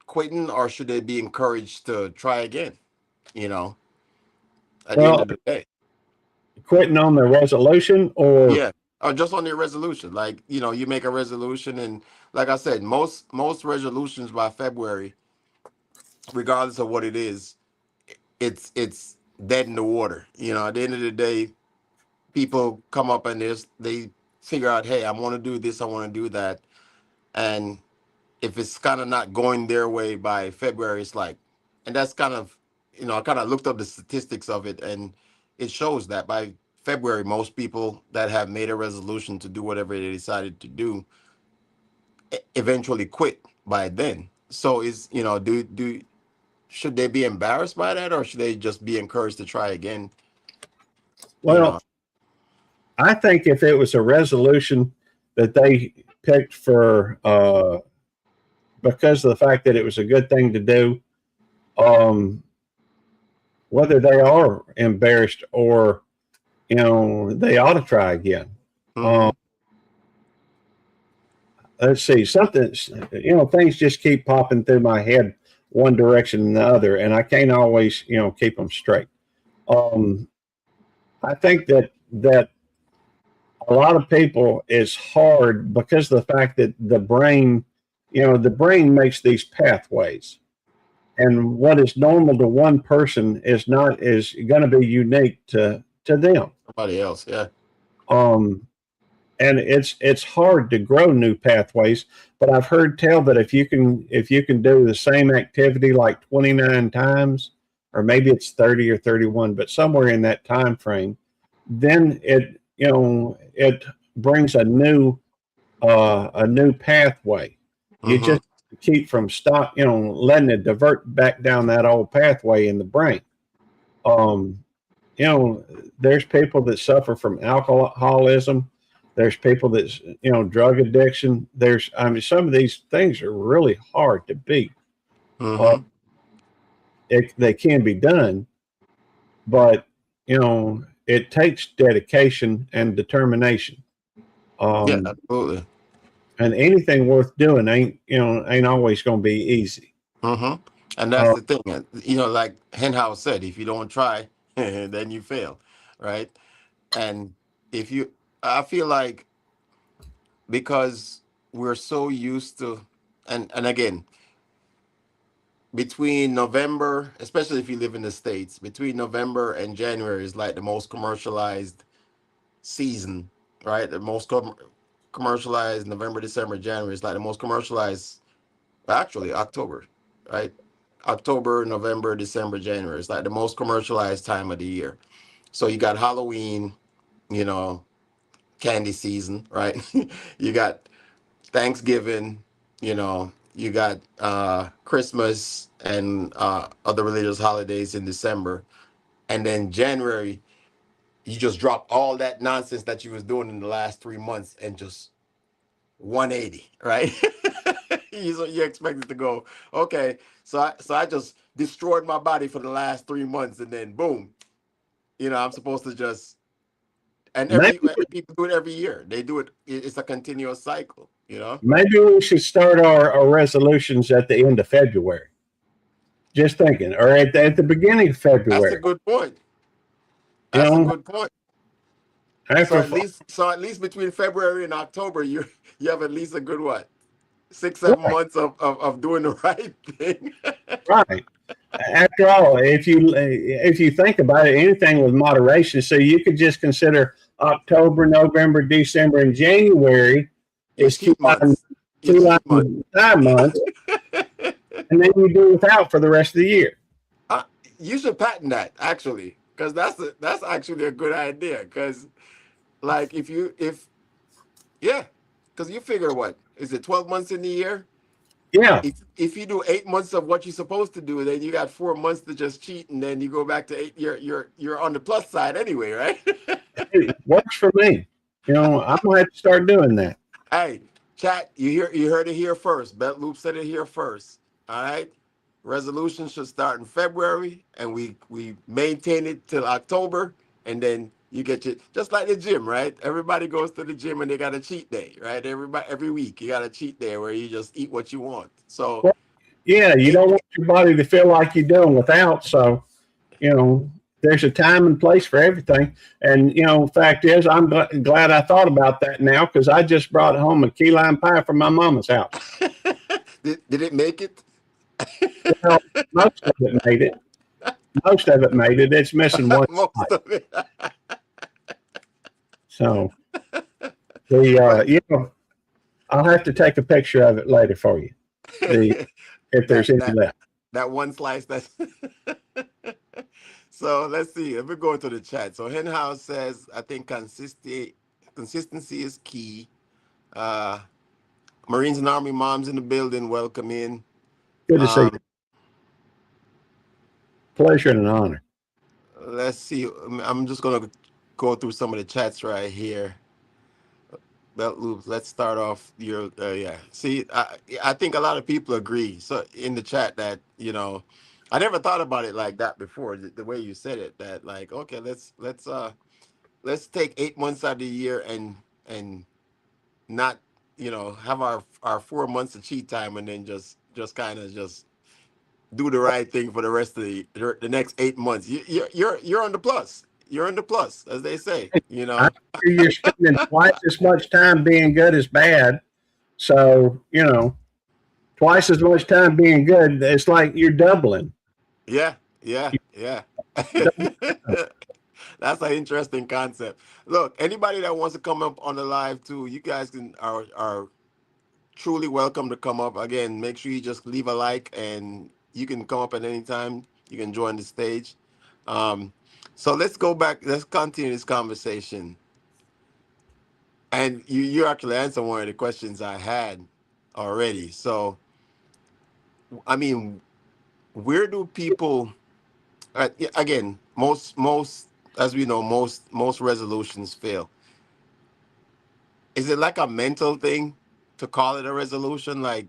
quitting, or should they be encouraged to try again? You know, at the end of the day. Quitting on their resolution, or? Yeah. Or just on their resolution. Like, you know, you make a resolution, and like I said, most resolutions by February, regardless of what it is, it's dead in the water. You know, at the end of the day, people come up and they figure out, hey, I want to do this, I want to do that. And if it's kind of not going their way by February, it's like, and that's kind of, you know, I kind of looked up the statistics of it, and it shows that by February, most people that have made a resolution to do whatever they decided to do eventually quit by then. So you know, should they be embarrassed by that, or should they just be encouraged to try again? Well, you know? I think if it was a resolution that they picked for because of the fact that it was a good thing to do, whether they are embarrassed or, you know, they ought to try again. Mm-hmm. Let's see, something, you know, things just keep popping through my head one direction and the other, and I can't always, you know, keep them straight. I think that a lot of people is hard because of the fact that the brain, you know, the brain makes these pathways, and what is normal to one person is going to be unique to them. Somebody else, yeah. And it's hard to grow new pathways, but I've heard tell that if you can do the same activity like 29 times, or maybe it's 30 or 31, but somewhere in that time frame, then it, you know, it brings a new pathway. Mm-hmm. You just keep from letting it divert back down that old pathway in the brain. You know, there's people that suffer from alcoholism. There's people that's, you know, drug addiction. Some of these things are really hard to beat. Mm-hmm. They can be done, but, you know, it takes dedication and determination. Yeah, absolutely. And anything worth doing ain't always going to be easy. Mm-hmm. And that's the thing, you know, like Henhouse said, if you don't try, then you fail, right? And I feel like because we're so used to, and again, between November, especially if you live in the States, between November and January is like the most commercialized season right? The most commercialized November, December, January is like the most commercialized. Actually, October, right? October, November, December, January. It's like the most commercialized time of the year. So you got Halloween, you know, candy season, right? You got Thanksgiving, you know, you got Christmas and other religious holidays in December. And then January, you just drop all that nonsense that you was doing in the last 3 months and just 180, right? You expect it to go, okay, so I just destroyed my body for the last 3 months, and then boom, you know, I'm supposed to just, and Maybe, people do it every year. They do it, it's a continuous cycle, you know? maybe we should start our resolutions at the end of February. Just thinking, or at the beginning of That's a February. good point. You That's a know, good point. So after at least between February and October, you have at least a good what? 6-7 months of doing the right thing. right. After all, if you think about it, anything with moderation, so you could just consider October, November, December, and January Your is cheat months. Your cheat months. 9 months, and then you do without for the rest of the year. You should patent that, actually, because that's actually a good idea. Because, like, because you figure, what is it, 12 months in the year? Yeah, If you do 8 months of what you're supposed to do, then you got 4 months to just cheat, and then you go back to 8. You're on the plus side anyway, right? it works for me. You know, I'm gonna have to start doing that. Hey, chat, you heard it here first. Bet Loop said it here first. All right. Resolution should start in February, and we maintain it till October, and then you get your, just like the gym, right? Everybody goes to the gym and they got a cheat day, right? Every week you got a cheat day where you just eat what you want. So Well, yeah, you don't want your body to feel like you're doing without. So, you know, there's a time and place for everything. And, you know, fact is, I'm glad I thought about that now, because I just brought home a key lime pie from my mama's house. did it make it? Well, most of it made it. Most of it made it. It's missing one Most side. of it. So, you know, I'll have to take a picture of it later for you. If there's any left. That one slice that's so let's see. Let me go into the chat. So Henhouse says, I think consistency is key. Marines and Army moms in the building, welcome in. Good to see you. Pleasure and an honor. Let's see. I'm just gonna go through some of the chats right here. Belt Loops, let's start off your yeah. See, I think a lot of people agree. So in the chat that, you know, I never thought about it like that before. The way you said it, that like, okay, let's take 8 months out of the year and not, you know, have our 4 months of cheat time, and then just kind of just do the right thing for the rest of the next 8 months. You're on the plus. You're on the plus, as they say. You know, You're spending twice as much time being good as bad. So, you know, twice as much time being good. It's like you're doubling. Yeah. That's an interesting concept. Look, anybody that wants to come up on the live too, you guys are truly welcome to come up. Again, make sure you just leave a like, and you can come up at any time. You can join the stage. So let's go back. Let's continue this conversation. And you actually answered one of the questions I had already. So, I mean, where do people? Again, most as we know, most resolutions fail. Is it like a mental thing to call it a resolution? Like,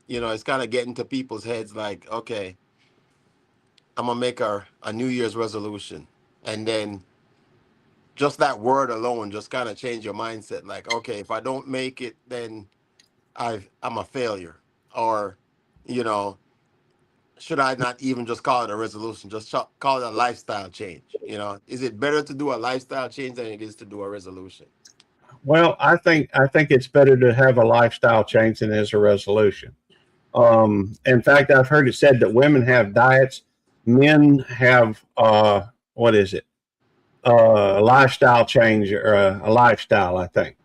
you know, it's kind of getting to people's heads. Like, okay, I'm gonna make a New Year's resolution. And then just that word alone just kind of change your mindset. Like, okay, if I don't make it, then I'm a failure. Or, you know, should I not even just call it a resolution? Just call it a lifestyle change. You know, is it better to do a lifestyle change than it is to do a resolution? Well, I think it's better to have a lifestyle change than as a resolution. In fact, I've heard it said that women have diets, men have what is it? a lifestyle change or a lifestyle, I think.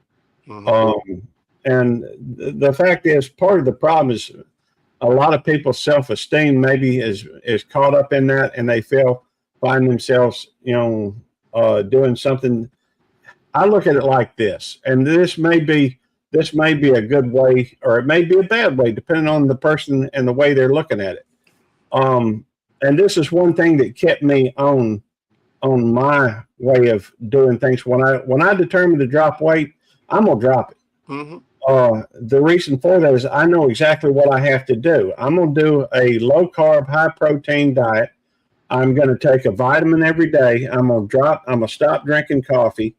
Mm-hmm. And the fact is, part of the problem is a lot of people's self-esteem maybe is caught up in that, and they find themselves, doing something. I look at it like this, and this may be a good way, or it may be a bad way, depending on the person and the way they're looking at it. And this is one thing that kept me on my way of doing things. When I determine to drop weight, I'm gonna drop it. Mm-hmm. The reason for that is I know exactly what I have to do. I'm gonna do a low carb, high protein diet. I'm gonna take a vitamin every day. I'm gonna stop drinking coffee.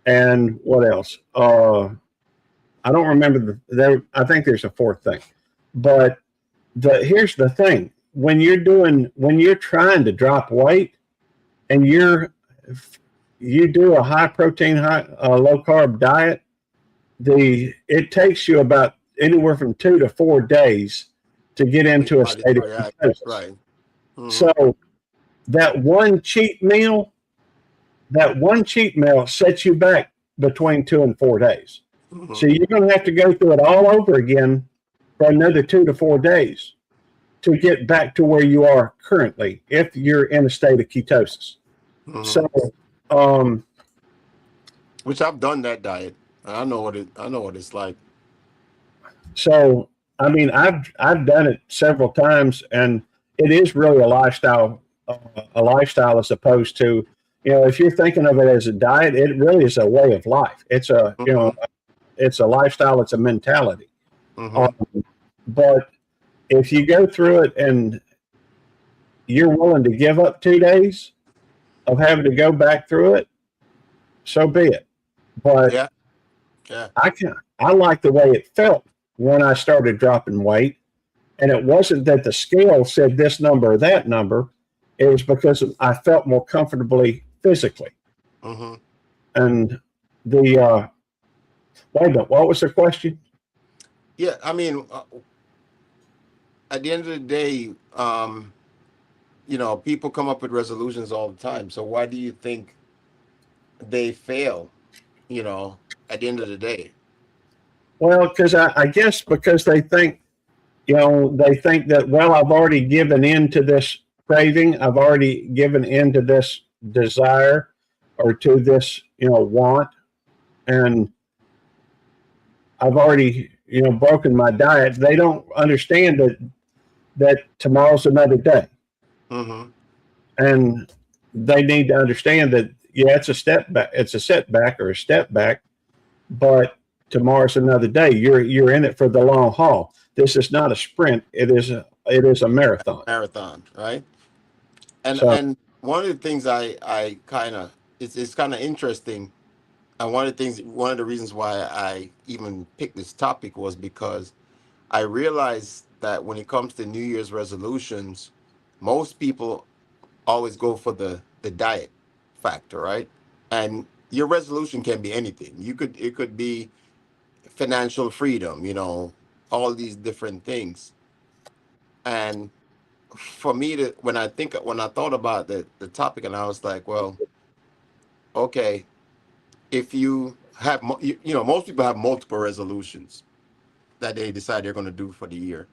And what else? I don't remember I think there's a fourth thing, but here's the thing: when you're trying to drop weight, and you do a high protein, low carb diet, it takes you about anywhere from 2 to 4 days to get into a state of ketosis. Right. Mm-hmm. So that one cheat meal sets you back between 2 and 4 days. Mm-hmm. So you're going to have to go through it all over again for another 2 to 4 days to get back to where you are currently if you're in a state of ketosis. Mm-hmm. So, which I've done that diet. I know what it's like. So, I mean, I've done it several times, and it is really a lifestyle as opposed to, if you're thinking of it as a diet, it really is a way of life. It's it's a lifestyle. It's a mentality. Mm-hmm. But if you go through it and you're willing to give up 2 days of having to go back through it, so be it. But yeah. I like the way it felt when I started dropping weight. And it wasn't that the scale said this number or that number. It was because I felt more comfortably physically. Mm-hmm. And wait a minute, what was the question? Yeah, I mean, at the end of the day, people come up with resolutions all the time. So why do you think they fail, at the end of the day? Well, because I guess because they think that, well, I've already given in to this craving. I've already given in to this desire or to this, want. And I've already, broken my diet. They don't understand that tomorrow's another day. Mm-hmm. And they need to understand that, it's a step back. It's a setback or a step back, but tomorrow's another day. You're in it for the long haul. This is not a sprint. It is a marathon. Marathon, right? And one of the things I kind of, it's kind of interesting. And one of the reasons why I even picked this topic was because I realized that when it comes to New Year's resolutions, most people always go for the diet factor, right? And your resolution can be anything. It could be financial freedom, all these different things. And for me when I thought about the topic, and I was like, well, okay, if you have, most people have multiple resolutions that they decide they're going to do for the year.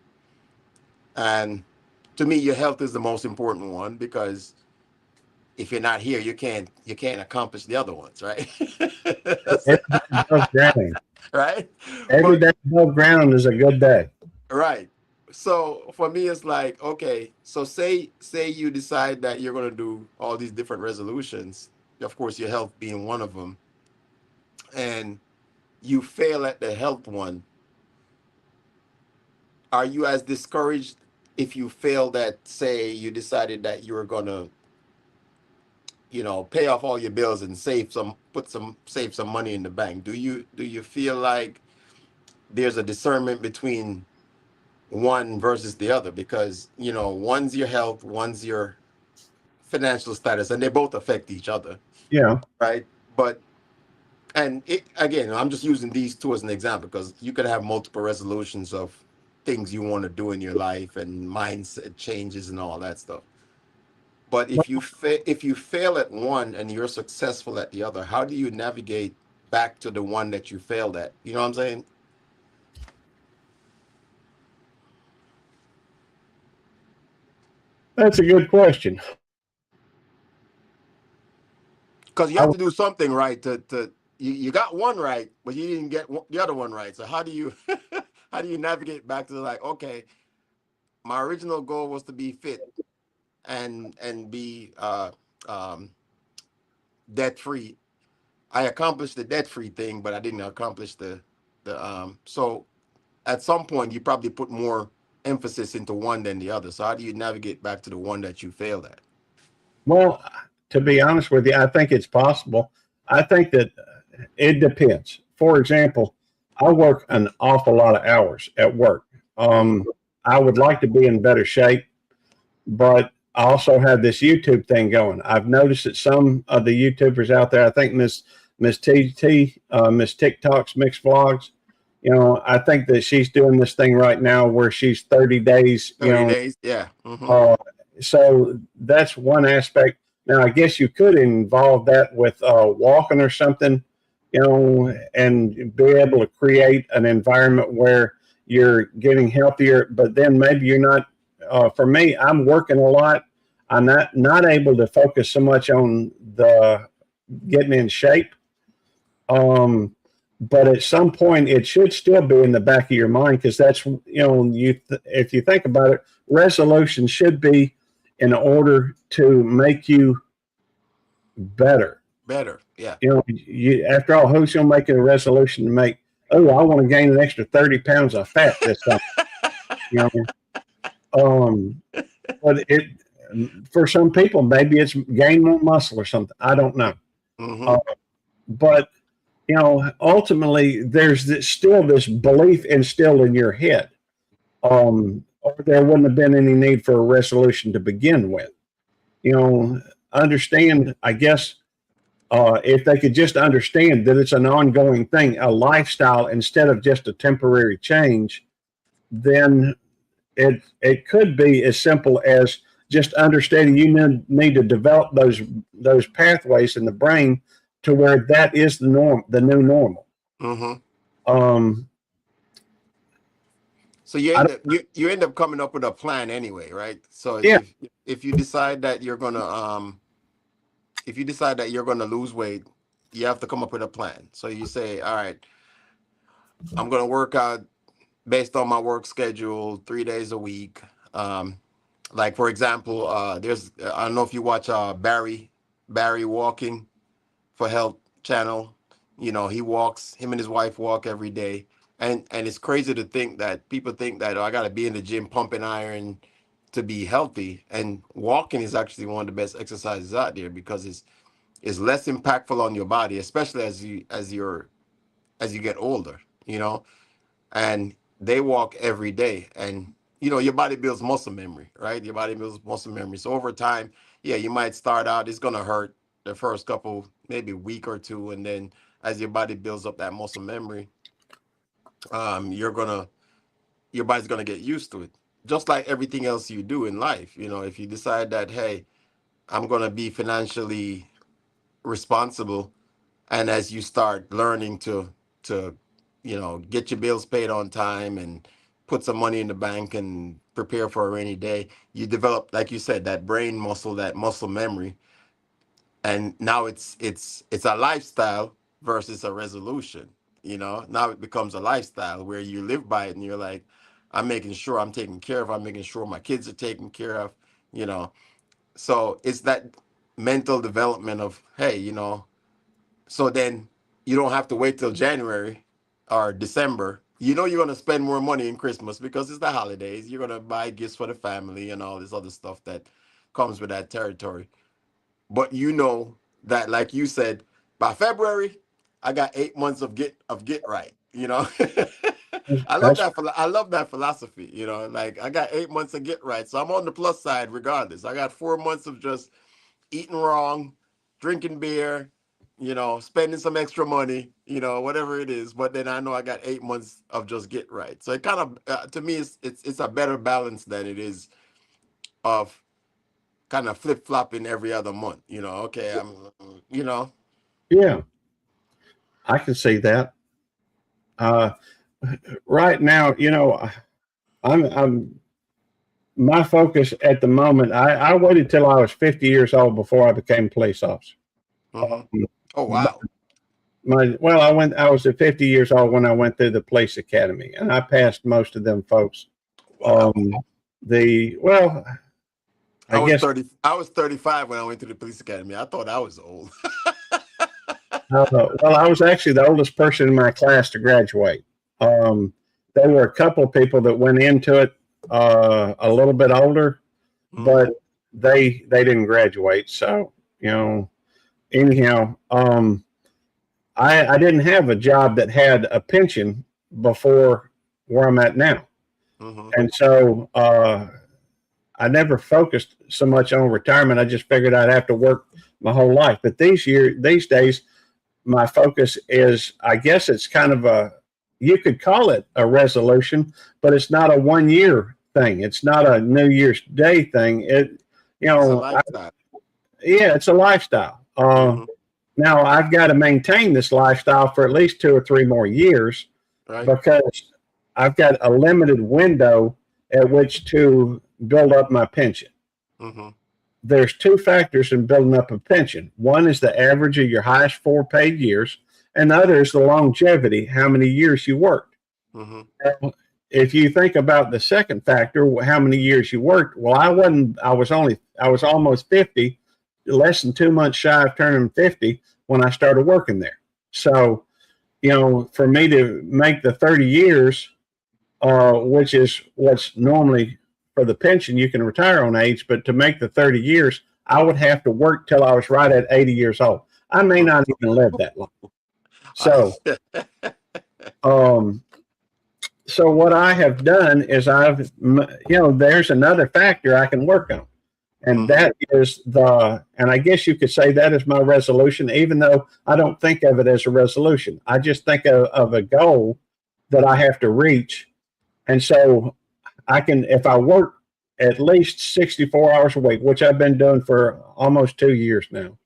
And to me, your health is the most important one, because if you're not here, you can't accomplish the other ones, right? Right? Every day above ground is a good day. Right. So for me, it's like, okay, so say you decide that you're going to do all these different resolutions, of course, your health being one of them, and you fail at the health one. Are you as discouraged if you fail that, say you decided that you were going to, pay off all your bills and save some money in the bank? Do you feel like there's a discernment between one versus the other? Because, one's your health, one's your financial status, and they both affect each other. Yeah. Right. And again, I'm just using these two as an example, because you could have multiple resolutions of things you want to do in your life and mindset changes and all that stuff. But if you fail at one and you're successful at the other, how do you navigate back to the one that you failed at? You know what I'm saying? That's a good question. Because you have to do something right to you got one right, but you didn't get the other one right. So how do you how do you navigate back to like, okay, my original goal was to be fit and be debt free. I accomplished the debt free thing, but I didn't accomplish the so at some point you probably put more emphasis into one than the other. So how do you navigate back to the one that you failed at? Well, to be honest with you, I think it's possible. I think that it depends. For example, I work an awful lot of hours at work. I would like to be in better shape, but I also have this YouTube thing going. I've noticed that some of the YouTubers out there, I think Miss TT, Miss TikTok's Mixed Vlogs, you know, I think that she's doing this thing right now where she's 30 days, 30 days, yeah. So that's one aspect. Now, I guess you could involve that with walking or something, you know, and be able to create an environment where you're getting healthier, but then maybe you're not. For me, I'm working a lot. I'm not able to focus so much on the getting in shape. But at some point, it should still be in the back of your mind, because that's, you know, if you think about it, resolution should be in order to make you better. Better, yeah. You know, after all, who's going to make a resolution to make, oh, I want to gain an extra 30 pounds of fat this time? You know, but for some people, maybe it's gain more muscle or something. I don't know. But, you know, ultimately, there's still this belief instilled in your head. Or there wouldn't have been any need for a resolution to begin with. You know, understand, I guess, if they could just understand that it's an ongoing thing, a lifestyle instead of just a temporary change, then it could be as simple as just understanding you need to develop those pathways in the brain to where that is the new normal. So you end up coming up with a plan anyway, right? So yeah. if you decide that you're gonna lose weight, you have to come up with a plan. So you say, all right, I'm gonna work out based on my work schedule 3 days a week. Like for example, I don't know if you watch Barry Walking for Health channel. You know, him and his wife walk every day. And it's crazy to think that people think that, oh, I got to be in the gym pumping iron to be healthy. And walking is actually one of the best exercises out there, because it's less impactful on your body, especially as you get older, you know. And they walk every day, and you know, your body builds muscle memory, right? Your body builds muscle memory. So over time, yeah, you might start out, it's gonna hurt the first couple, maybe week or two, and then as your body builds up that muscle memory, your body's gonna get used to it. Just like everything else you do in life, you know, if you decide that, hey, I'm gonna be financially responsible, and as you start learning to you know, get your bills paid on time and put some money in the bank and prepare for a rainy day, you develop, like you said, that brain muscle, that muscle memory, and now it's a lifestyle versus a resolution. You know, now it becomes a lifestyle where you live by it, and you're like, I'm making sure I'm taken care of. I'm making sure my kids are taken care of, you know. So it's that mental development of, hey, you know, so then you don't have to wait till January or December. You know, you're going to spend more money in Christmas because it's the holidays. You're going to buy gifts for the family and all this other stuff that comes with that territory. But you know that, like you said, by February, I got 8 months of get right. You know, I love that philosophy. You know, like I got 8 months of get right, so I'm on the plus side regardless. I got 4 months of just eating wrong, drinking beer, you know, spending some extra money, you know, whatever it is. But then I know I got 8 months of just get right. So it kind of, to me, it's a better balance than it is of kind of flip flopping every other month. Okay, Yeah, I can see that. Right now, I'm my focus at the moment. I waited till I was 50 years old before I became a police officer. Mhm. Oh wow. I was at 50 years old when I went through the police academy, and I passed most of them folks. Wow. I guess I was 35 when I went to the police academy. I thought I was old. I was actually the oldest person in my class to graduate. There were a couple of people that went into it a little bit older, but they didn't graduate. So anyhow, I didn't have a job that had a pension before where I'm at now, and so I never focused so much on retirement. I just figured I'd have to work my whole life. But these days, my focus is, I guess it's kind of you could call it a resolution, but it's not a 1 year thing. It's not a New Year's Day thing. It's a lifestyle. It's a lifestyle. Now I've got to maintain this lifestyle for at least 2 or 3 more years, right? Because I've got a limited window at which to build up my pension. There's 2 factors in building up a pension. One is the average of your highest 4 paid years, and the other is the longevity, how many years you worked. If you think about the second factor, how many years you worked, I was almost 50, less than 2 months shy of turning 50 when I started working there. So, for me to make the 30 years, which is what's normally for the pension, you can retire on age, but to make the 30 years, I would have to work till I was right at 80 years old. I may not even live that long. So, so what I have done is there's another factor I can work on. And that is and I guess you could say that is my resolution, even though I don't think of it as a resolution. I just think of a goal that I have to reach. And so if I work at least 64 hours a week, which I've been doing for almost 2 years now,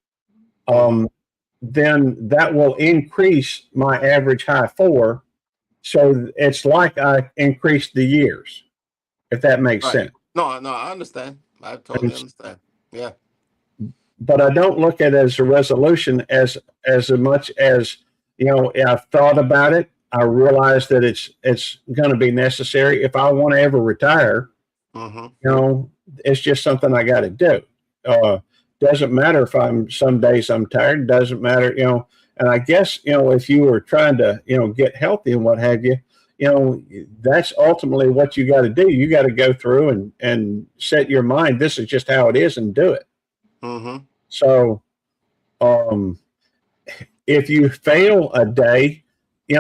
then that will increase my average high 4. So it's like I increased the years, if that makes sense. No, I understand. I totally understand. Yeah. But I don't look at it as a resolution as much as, I've thought about it. I realize that it's going to be necessary if I want to ever retire. It's just something I got to do. Doesn't matter if some days I'm tired. Doesn't matter, And I guess if you were trying to get healthy and what have you, that's ultimately what you got to do. You got to go through and set your mind. This is just how it is, and do it. So, if you fail a day, it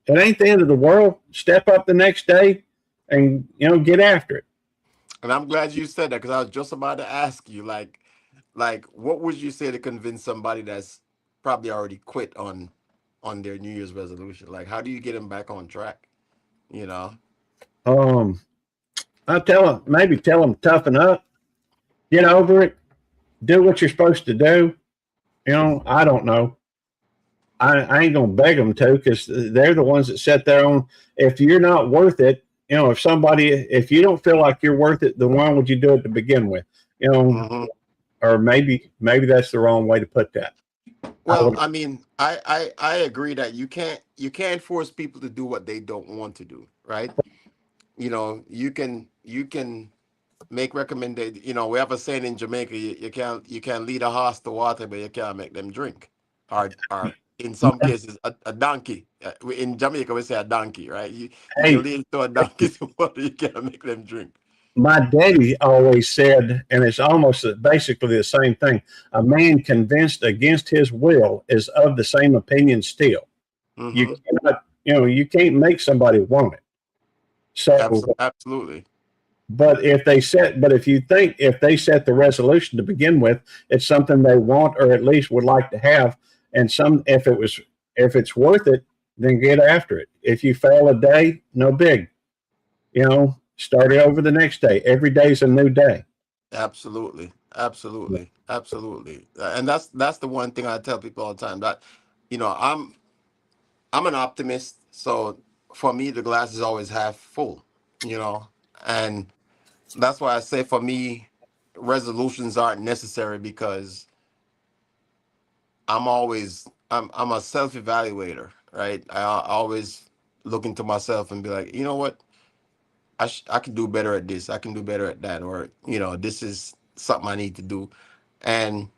ain't the end of the world. Step up the next day and, get after it. And I'm glad you said that, because I was just about to ask you, like, what would you say to convince somebody that's probably already quit on their New Year's resolution? Like, how do you get them back on track? I tell them toughen up, get over it, do what you're supposed to do. I don't know. I ain't gonna beg them to, because they're the ones that set their own. If you're not worth it, if you don't feel like you're worth it, then why would you do it to begin with? Or maybe that's the wrong way to put that. Well, I mean, I agree that you can't force people to do what they don't want to do, right? You can make recommendations. We have a saying in Jamaica: you can lead a horse to water, but you can't make them drink. Or in some cases, a donkey. In Jamaica, we say a donkey, right? You can lead to a donkey to water, you can't make them drink. My daddy always said, and it's almost basically the same thing: a man convinced against his will is of the same opinion still. You cannot, you can't make somebody want it. So absolutely. But if they set the resolution to begin with, it's something they want, or at least would like to have, and if it's worth it, then get after it. If you fail a day, no big, start it over the next day. Every day is a new day. Absolutely, absolutely, absolutely. And that's the one thing I tell people all the time, that I'm an optimist, so for me the glass is always half full, you know, and that's why I say for me resolutions aren't necessary, because I'm a self evaluator, right? I always look into myself and be like, you know what, I can do better at this, I can do better at that, or this is something I need to do, and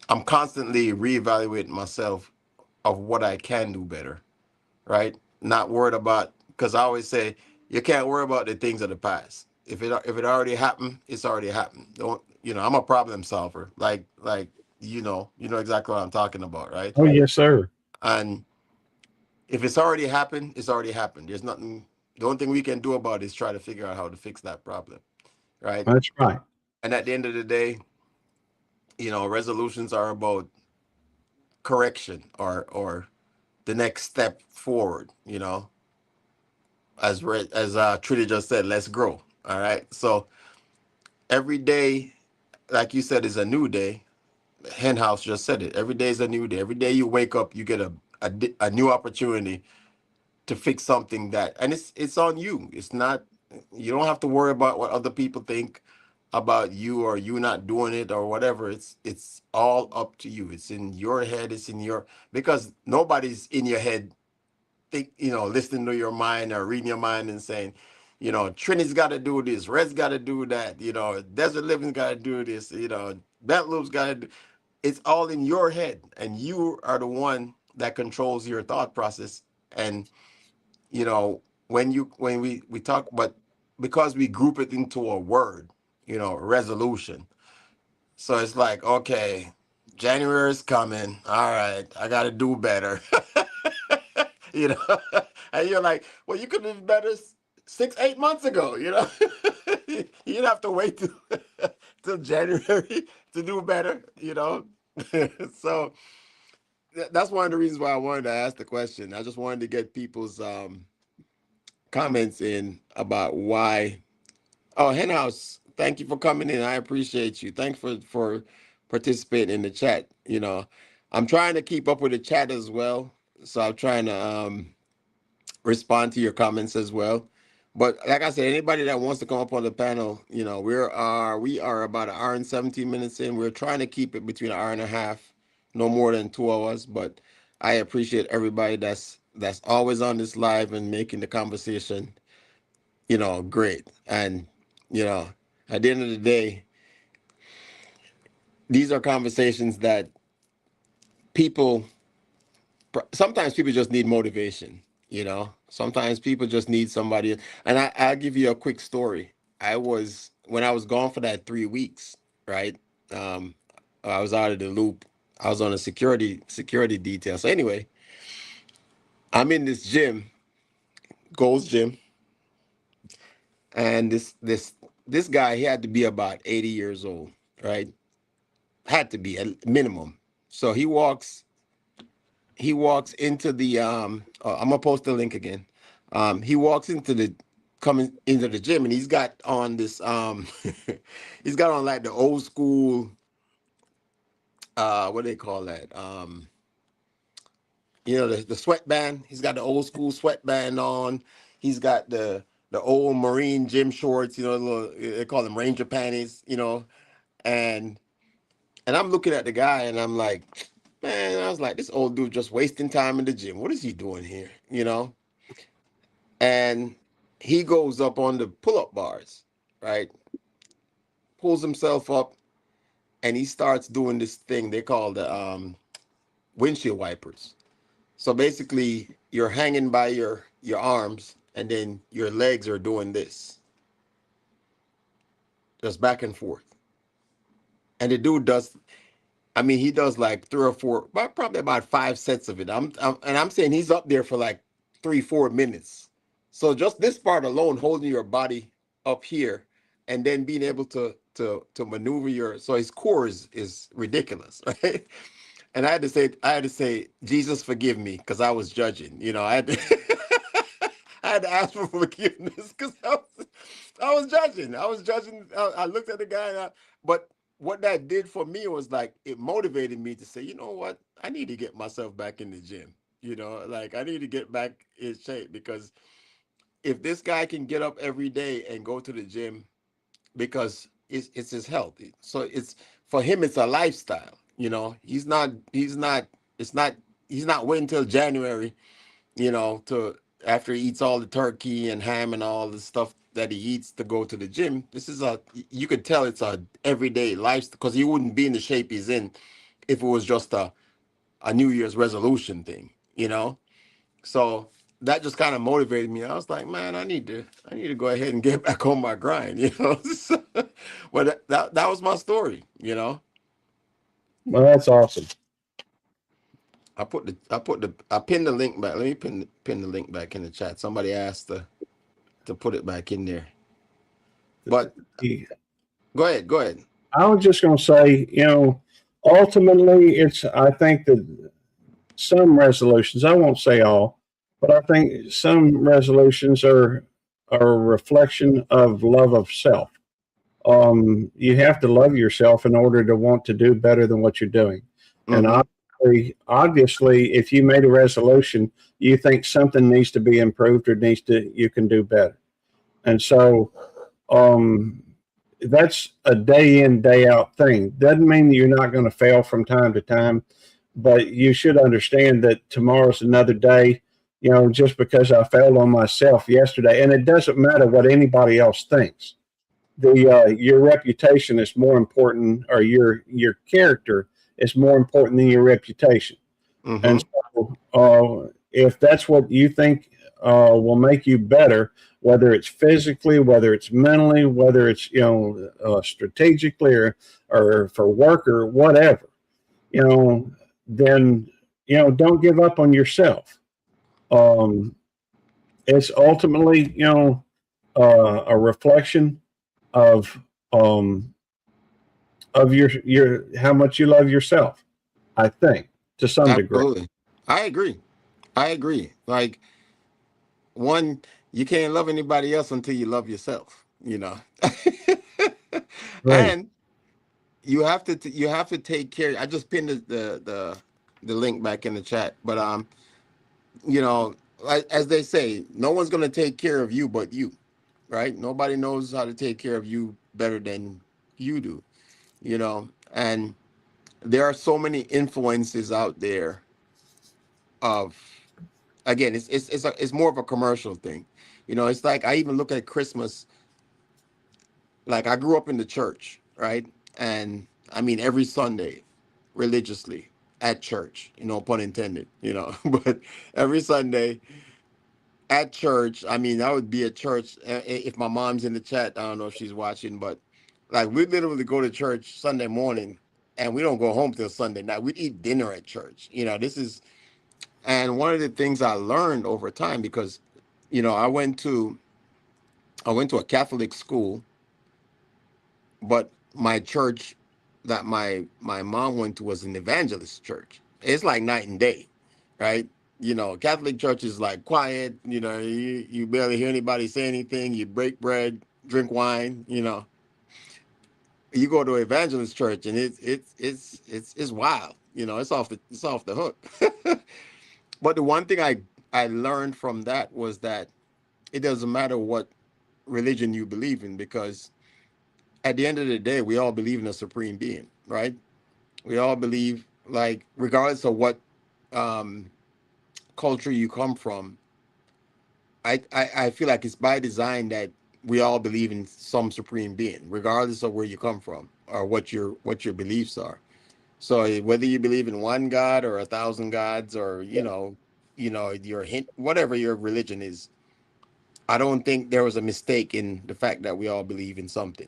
I'm constantly reevaluating myself of what I can do better, right? Not worried about, because I always say you can't worry about the things of the past. If it already happened, it's already happened. Don't I'm a problem solver. Like you know exactly what I'm talking about, right? Oh, yes, sir. And if it's already happened, it's already happened. There's nothing. The only thing we can do about it is try to figure out how to fix that problem, right? That's right. And at the end of the day, resolutions are about correction, or the next step forward. As Trudy just said, let's grow. All right. So every day, like you said, is a new day. Henhouse just said it. Every day is a new day. Every day you wake up, you get a new opportunity to fix something and it's on you. It's not. You don't have to worry about what other people think about you, or you not doing it, or whatever. It's all up to you. It's in your head. Because nobody's in your head listening to your mind or reading your mind and saying, Trinity's got to do this, Red's got to do that, Desert Living's got to do this, Bentloop's got to do. It's all in your head, and you are the one that controls your thought process. And when we talk, but because we group it into a word, resolution. So it's like, okay, January is coming. All right, I got to do better. you know, and you're like, well, you could have been better 6-8 months ago. You didn't have to wait till January to do better. So that's one of the reasons why I wanted to ask the question. I just wanted to get people's comments in about why. Oh, Henhouse, thank you for coming in. I appreciate you. Thanks for participating in the chat. I'm trying to keep up with the chat as well, so I'm trying to respond to your comments as well. But like I said, anybody that wants to come up on the panel, we are about an hour and 17 minutes in. We're trying to keep it between an hour and a half, no more than 2 hours. But I appreciate everybody that's always on this live and making the conversation, great. And at the end of the day, these are conversations that sometimes people just need motivation. Sometimes people just need somebody. And I'll give you a quick story. When I was gone for that 3 weeks, right? I was out of the loop. I was on a security detail. So anyway, I'm in this gym, Gold's Gym, and this guy, he had to be about 80 years old, right? Had to be a minimum. So he walks into the I'm gonna post the link again. He walks coming into the gym, and he's got on this he's got on like the old school what do they call that? The sweatband. He's got the old school sweatband on. He's got the old Marine gym shorts, they call them Ranger panties, and I'm looking at the guy and I'm like, man, I was like, this old dude just wasting time in the gym. What is he doing here? And he goes up on the pull-up bars, right? Pulls himself up, and he starts doing this thing they call the windshield wipers. So basically, you're hanging by your arms, and then your legs are doing this, just back and forth. And the dude does. He does like 3 or 4, probably about 5 sets of it. I'm saying he's up there for like 3-4 minutes. So just this part alone, holding your body up here, and then being able to maneuver so his core is ridiculous, right? And I had to say, Jesus, forgive me, because I was judging. I had to, I had to ask for forgiveness because I was judging. I looked at the guy, and But what that did for me was like it motivated me to say, you know what, I need to get myself back in the gym. You know, like I need to get back in shape because if this guy can get up every day and go to the gym because it's his health. So it's for him it's a lifestyle, you know. He's not waiting until January, you know, to after he eats all the turkey and ham and all the stuff that he eats to go to the gym. This is you could tell it's a everyday lifestyle because he wouldn't be in the shape he's in if it was just a New Year's resolution thing, you know. So that just kind of motivated me. I was like, man, I need to go ahead and get back on my grind, you know. So, but that was my story, you know. Well, that's awesome. I pinned the link back. Let me pin the link back in the chat. Somebody asked to put it back in there. But go ahead. I was just going to say, you know, ultimately, I think that some resolutions, I won't say all, but I think some resolutions are a reflection of love of self. You have to love yourself in order to want to do better than what you're doing. Mm-hmm. And obviously, if you made a resolution, you think something needs to be improved or you can do better. And so that's a day in, day out thing. Doesn't mean that you're not going to fail from time to time, but you should understand that tomorrow's another day. You know, just because I failed on myself yesterday, and it doesn't matter what anybody else thinks. Your reputation is more important, or your character is more important than your reputation. Mm-hmm. And so, if that's what you think will make you better, whether it's physically, whether it's mentally, whether it's strategically, or for work or whatever, then don't give up on yourself. It's ultimately a reflection of your how much you love yourself, I think, to some Absolutely. degree. I agree. Like, one, you can't love anybody else until you love yourself, Right. And you have to take care. I just pinned the link back in the chat, but as they say, no one's going to take care of you but you, right? Nobody knows how to take care of you better than you do, and there are so many influences out there of, again, it's more of a commercial thing. It's like, I even look at Christmas, like I grew up in the church, right? And I mean, every Sunday religiously at church, pun intended, but every Sunday at church, I mean, I would be at church. If my mom's in the chat, I don't know if she's watching, but like, we literally go to church Sunday morning and we don't go home till Sunday night. We'd eat dinner at church. And one of the things I learned over time, because, I went to a Catholic school, but my church that my mom went to was an evangelist church. It's like night and day, right? Catholic church is like quiet, you barely hear anybody say anything. You break bread, drink wine, You go to evangelist church and it's wild, it's off the hook. But the one thing I learned from that was that it doesn't matter what religion you believe in, because at the end of the day, we all believe in a supreme being, right? We all believe, like, regardless of what culture you come from, I feel like it's by design that we all believe in some supreme being, regardless of where you come from or what your beliefs are. So whether you believe in one God or 1,000 gods, or your whatever your religion is, I don't think there was a mistake in the fact that we all believe in something.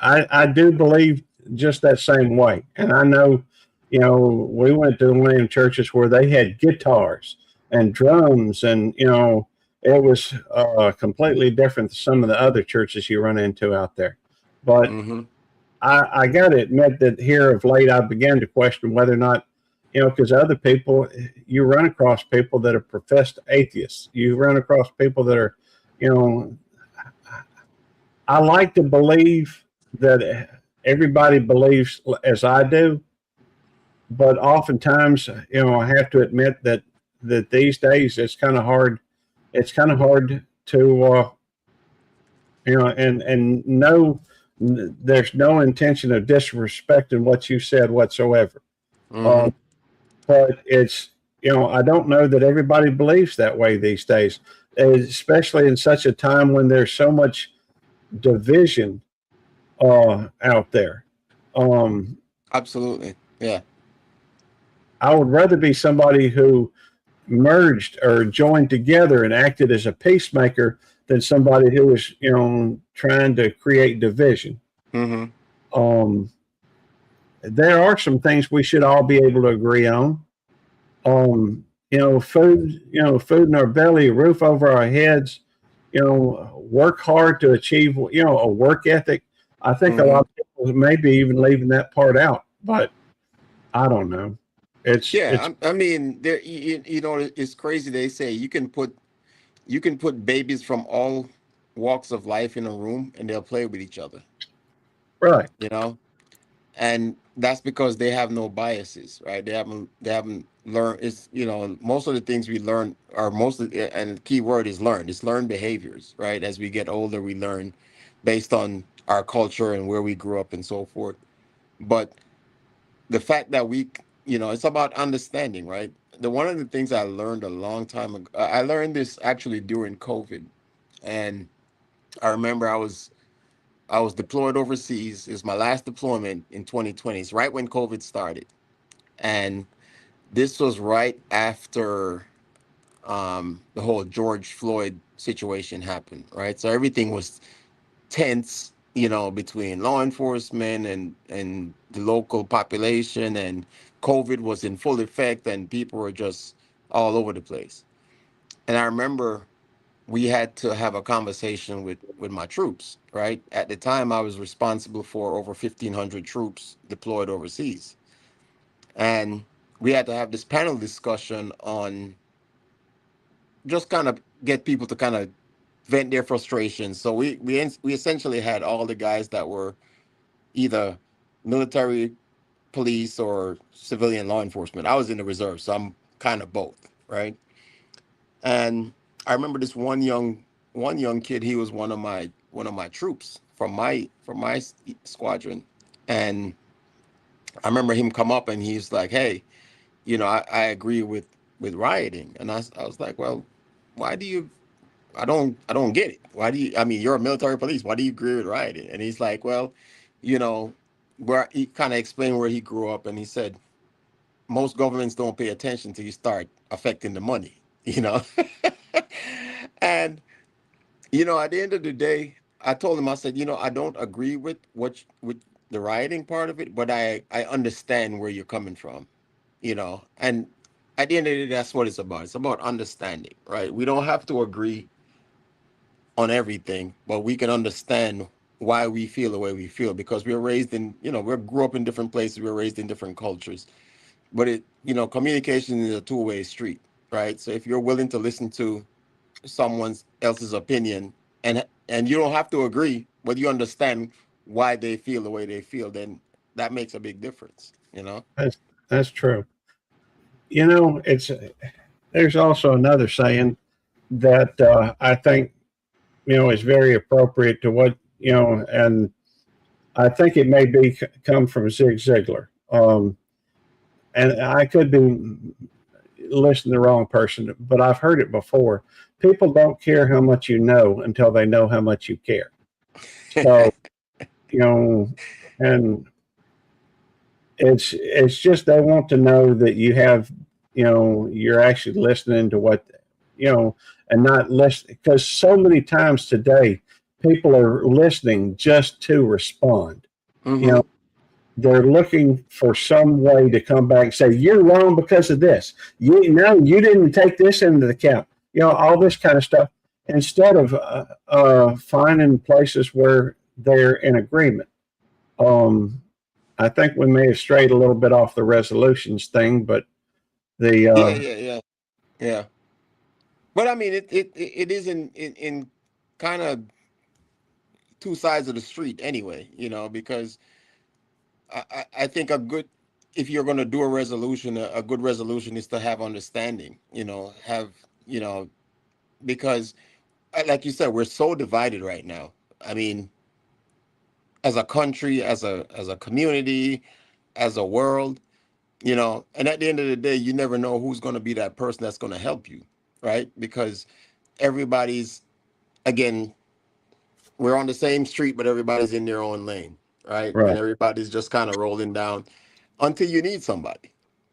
I do believe just that same way, and I know, we went to one of them churches where they had guitars and drums, and it was completely different than some of the other churches you run into out there. But mm-hmm. I got to admit that here of late, I began to question whether or not, because other people, you run across people that are professed atheists. You run across people that are, I like to believe that everybody believes as I do, but oftentimes, I have to admit that these days it's kind of hard. It's kind of hard to, and no, there's no intention of disrespecting what you said whatsoever. Mm-hmm. But it's, I don't know that everybody believes that way these days, especially in such a time when there's so much division out there. Absolutely. Yeah. I would rather be somebody who merged or joined together and acted as a peacemaker than somebody who was, trying to create division. Mm-hmm. There are some things we should all be able to agree on. Food, food in our belly, a roof over our heads, work hard to achieve, a work ethic. I think a lot of people may be even leaving that part out, but I don't know. I mean, there, it's crazy. They say you can put babies from all walks of life in a room and they'll play with each other. Right. And that's because they have no biases, right? They haven't learned. It's, most of the things we learn are mostly, and the key word is learned. It's learned behaviors, right? As we get older, we learn based on our culture and where we grew up and so forth. But the fact that it's about understanding, right? One of the things I learned a long time ago, I learned this actually during COVID, and I remember I was deployed overseas. It was my last deployment in 2020. It's right when COVID started. And this was right after the whole George Floyd situation happened, right? So everything was tense, between law enforcement and the local population, and COVID was in full effect and people were just all over the place. And I remember we had to have a conversation with my troops, right? At the time, I was responsible for over 1,500 troops deployed overseas. And we had to have this panel discussion on just kind of get people to kind of vent their frustrations. So we essentially had all the guys that were either military, police, or civilian law enforcement. I was in the reserve, so I'm kind of both, right? And I remember this one young kid. He was one of my troops from my squadron, and I remember him come up and he's like, "Hey, I agree with rioting," and I was like, "Well, why do you?" I don't get it. Why do you? I mean, you're a military police. Why do you agree with rioting? And he's like, "Well, where he kind of explained where he grew up, and he said most governments don't pay attention till you start affecting the money, And at the end of the day, I told him, I said, I don't agree with with the rioting part of it, but I understand where you're coming from, and at the end of the day, that's what it's about. It's about understanding, right? We don't have to agree on everything, but we can understand why we feel the way we feel, because we're raised in, we grew up in different places, we're raised in different cultures. But communication is a two-way street, right? So if you're willing to listen to someone else's opinion, and you don't have to agree, but you understand why they feel the way they feel, then that makes a big difference. That's true. There's also another saying that I think is very appropriate to what and I think it may come from Zig Ziglar. And I could be listening to the wrong person, but I've heard it before. People don't care how much you know until they know how much you care. So, and it's just they want to know that you have, you're actually listening to what, and not listening, because so many times today people are listening just to respond. They're looking for some way to come back and say, you're wrong because of this. You didn't take this into account. All this kind of stuff, instead of finding places where they're in agreement. I think we may have strayed a little bit off the resolutions thing, but yeah. But I mean, it is in kind of two sides of the street anyway, because I think if you're going to do a resolution, a good resolution is to have understanding, because like you said, we're so divided right now. I mean, as a country, as a community, as a world, and at the end of the day, you never know who's going to be that person that's going to help you, right? Because everybody's, again, we're on the same street, but everybody's in their own lane, right? Right. And everybody's just kind of rolling down until you need somebody.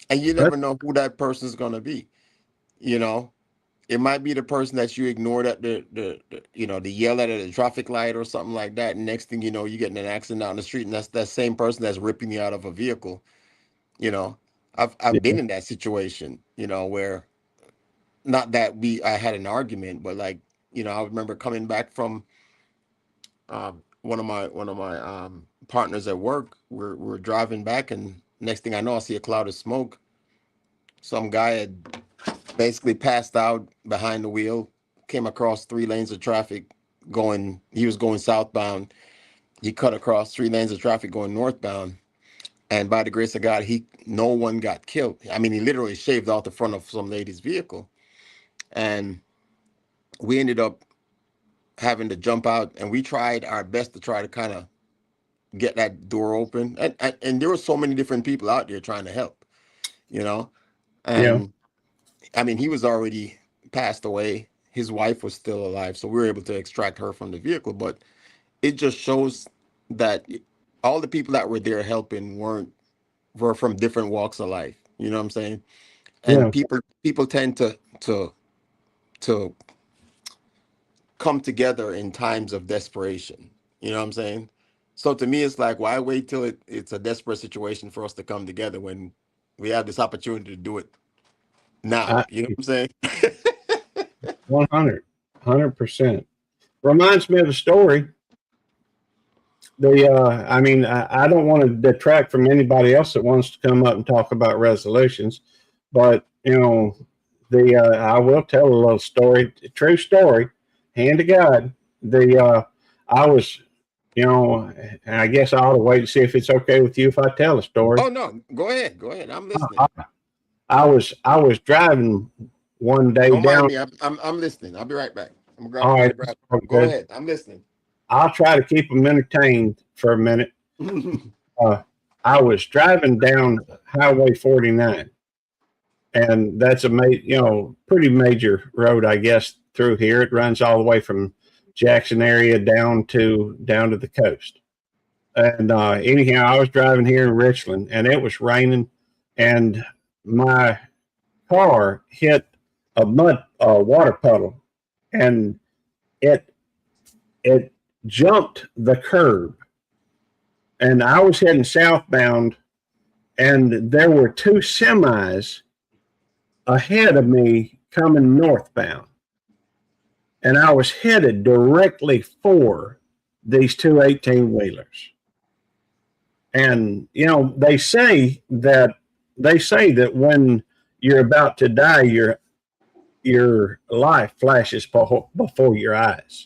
And you never know who that person's going to be. It might be the person that you ignored at the yell at a traffic light or something like that. And next thing you know, you're getting an accident out on the street, and that's that same person that's ripping you out of a vehicle. I've been in that situation, where not that I had an argument, but like, I remember coming back from one of my partners at work. We're driving back, and next thing I know, I see a cloud of smoke. Some guy had basically passed out behind the wheel, came across 3 lanes of traffic he was going southbound. He cut across 3 lanes of traffic going northbound. And by the grace of God, no one got killed. I mean, he literally shaved out the front of some lady's vehicle. And we ended up having to jump out, and we tried our best to try to kind of get that door open. And there were so many different people out there trying to help, And I mean, he was already passed away. His wife was still alive, so we were able to extract her from the vehicle. But it just shows that all the people that were there helping were from different walks of life. You know what I'm saying? And people tend to come together in times of desperation. You know what I'm saying? So to me, it's like, why wait till it's a desperate situation for us to come together when we have this opportunity to do it now? You know what I'm saying? 100%. Reminds me of a story. I don't want to detract from anybody else that wants to come up and talk about resolutions, but I will tell a little story, a true story, hand to God. I was, and I guess I ought to wait to see if it's okay with you if I tell a story. Oh no, go ahead. I'm listening. I was driving one day Don't down. mind me. I'm listening. I'll be right back. All right. Go ahead. I'm listening. I'll try to keep them entertained for a minute. I was driving down Highway 49, and that's a pretty major road, I guess, through here. It runs all the way from Jackson area down to the coast. And anyhow, I was driving here in Richland, and it was raining, and my car hit a water puddle, and it jumped the curb, and I was heading southbound, and there were 2 semis ahead of me coming northbound, and I was headed directly for these 2 18-wheelers. And they say that when you're about to die, your life flashes before your eyes.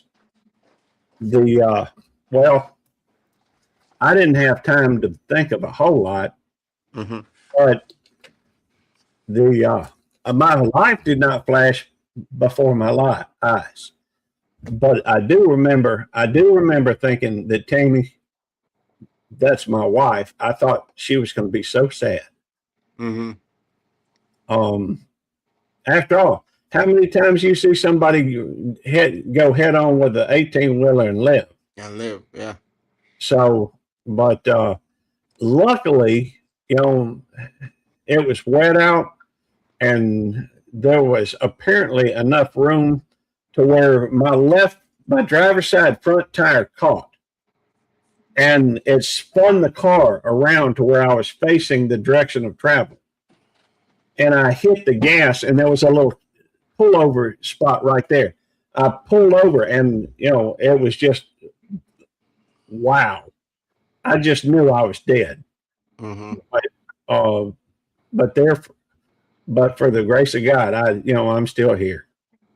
I didn't have time to think of a whole lot, but my life did not flash before my eyes. But I do remember thinking that Tammy, that's my wife. I thought she was going to be so sad. After all, how many times you see somebody go head on with an 18-wheeler and live? Yeah. So, but luckily, it was wet out, and there was apparently enough room to where my driver's side front tire caught, and it spun the car around to where I was facing the direction of travel. And I hit the gas, and there was a little pullover spot right there. I pulled over, and it was just wow. I just knew I was dead. But for the grace of God, I'm still here.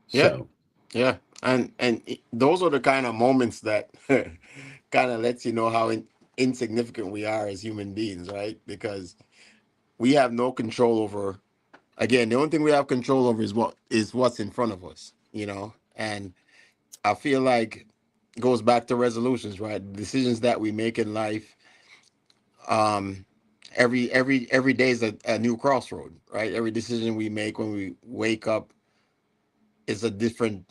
Yeah. So. Yeah. those are the kind of moments that kind of lets you know how insignificant we are as human beings, right? Because we have no control over. Again, the only thing we have control over is what's in front of us, you know. And I feel like it goes back to resolutions, right? Decisions that we make in life. Um, every day is a new crossroad, right? Every decision we make when we wake up is a different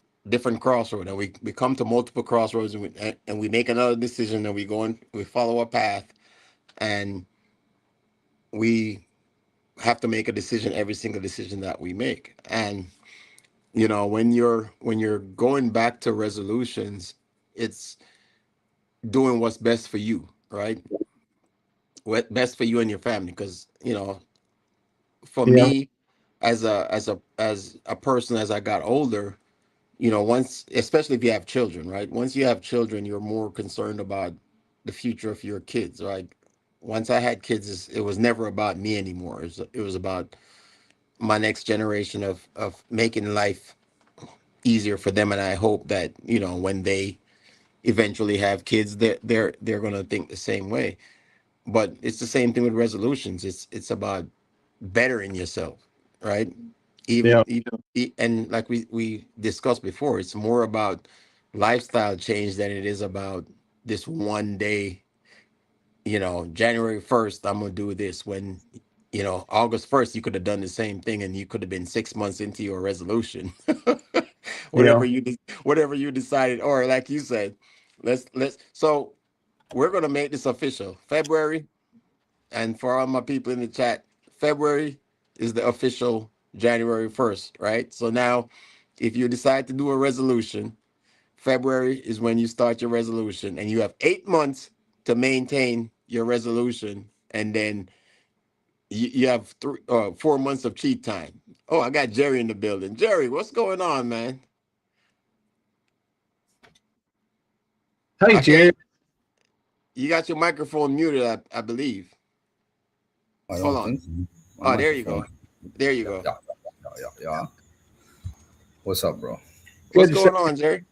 crossroad, and we come to multiple crossroads, and we make another decision, and we follow a path, and we have to make a decision every single decision that we make. And you know, when you're going back to resolutions, it's doing what's best for you, right? What best for you and your family, because you know, for Yeah. me, as a person, as I got older, you know, once, especially if you have children, right? Once you have children, you're more concerned about the future of your kids, right? Once I had kids, it was never about me anymore. It was about my next generation of making life easier for them. And I hope that, you know, when they eventually have kids, they're gonna think the same way. But it's the same thing with resolutions. It's about bettering yourself, right? Yeah. And like we discussed before, it's more about lifestyle change than it is about this one day, you know, January 1st I'm gonna do this, when you know, August 1st you could have done the same thing, and you could have been 6 months into your resolution. Yeah. Whatever you decided, or like you said, let's so we're gonna make this official. February, and for all my people in the chat, February is the official January 1st, right? So now, if you decide to do a resolution, February is when you start your resolution, and you have 8 months to maintain your resolution, and then you have 4 months of cheat time. Oh, I got Jerry in the building. Jerry, what's going on, man? Hey, I can't. Jerry. You got your microphone muted, I believe. I Hold don't on. think so. Oh, there you go. There you go. Yeah. What's up, bro? What's Good to going on, Jerry?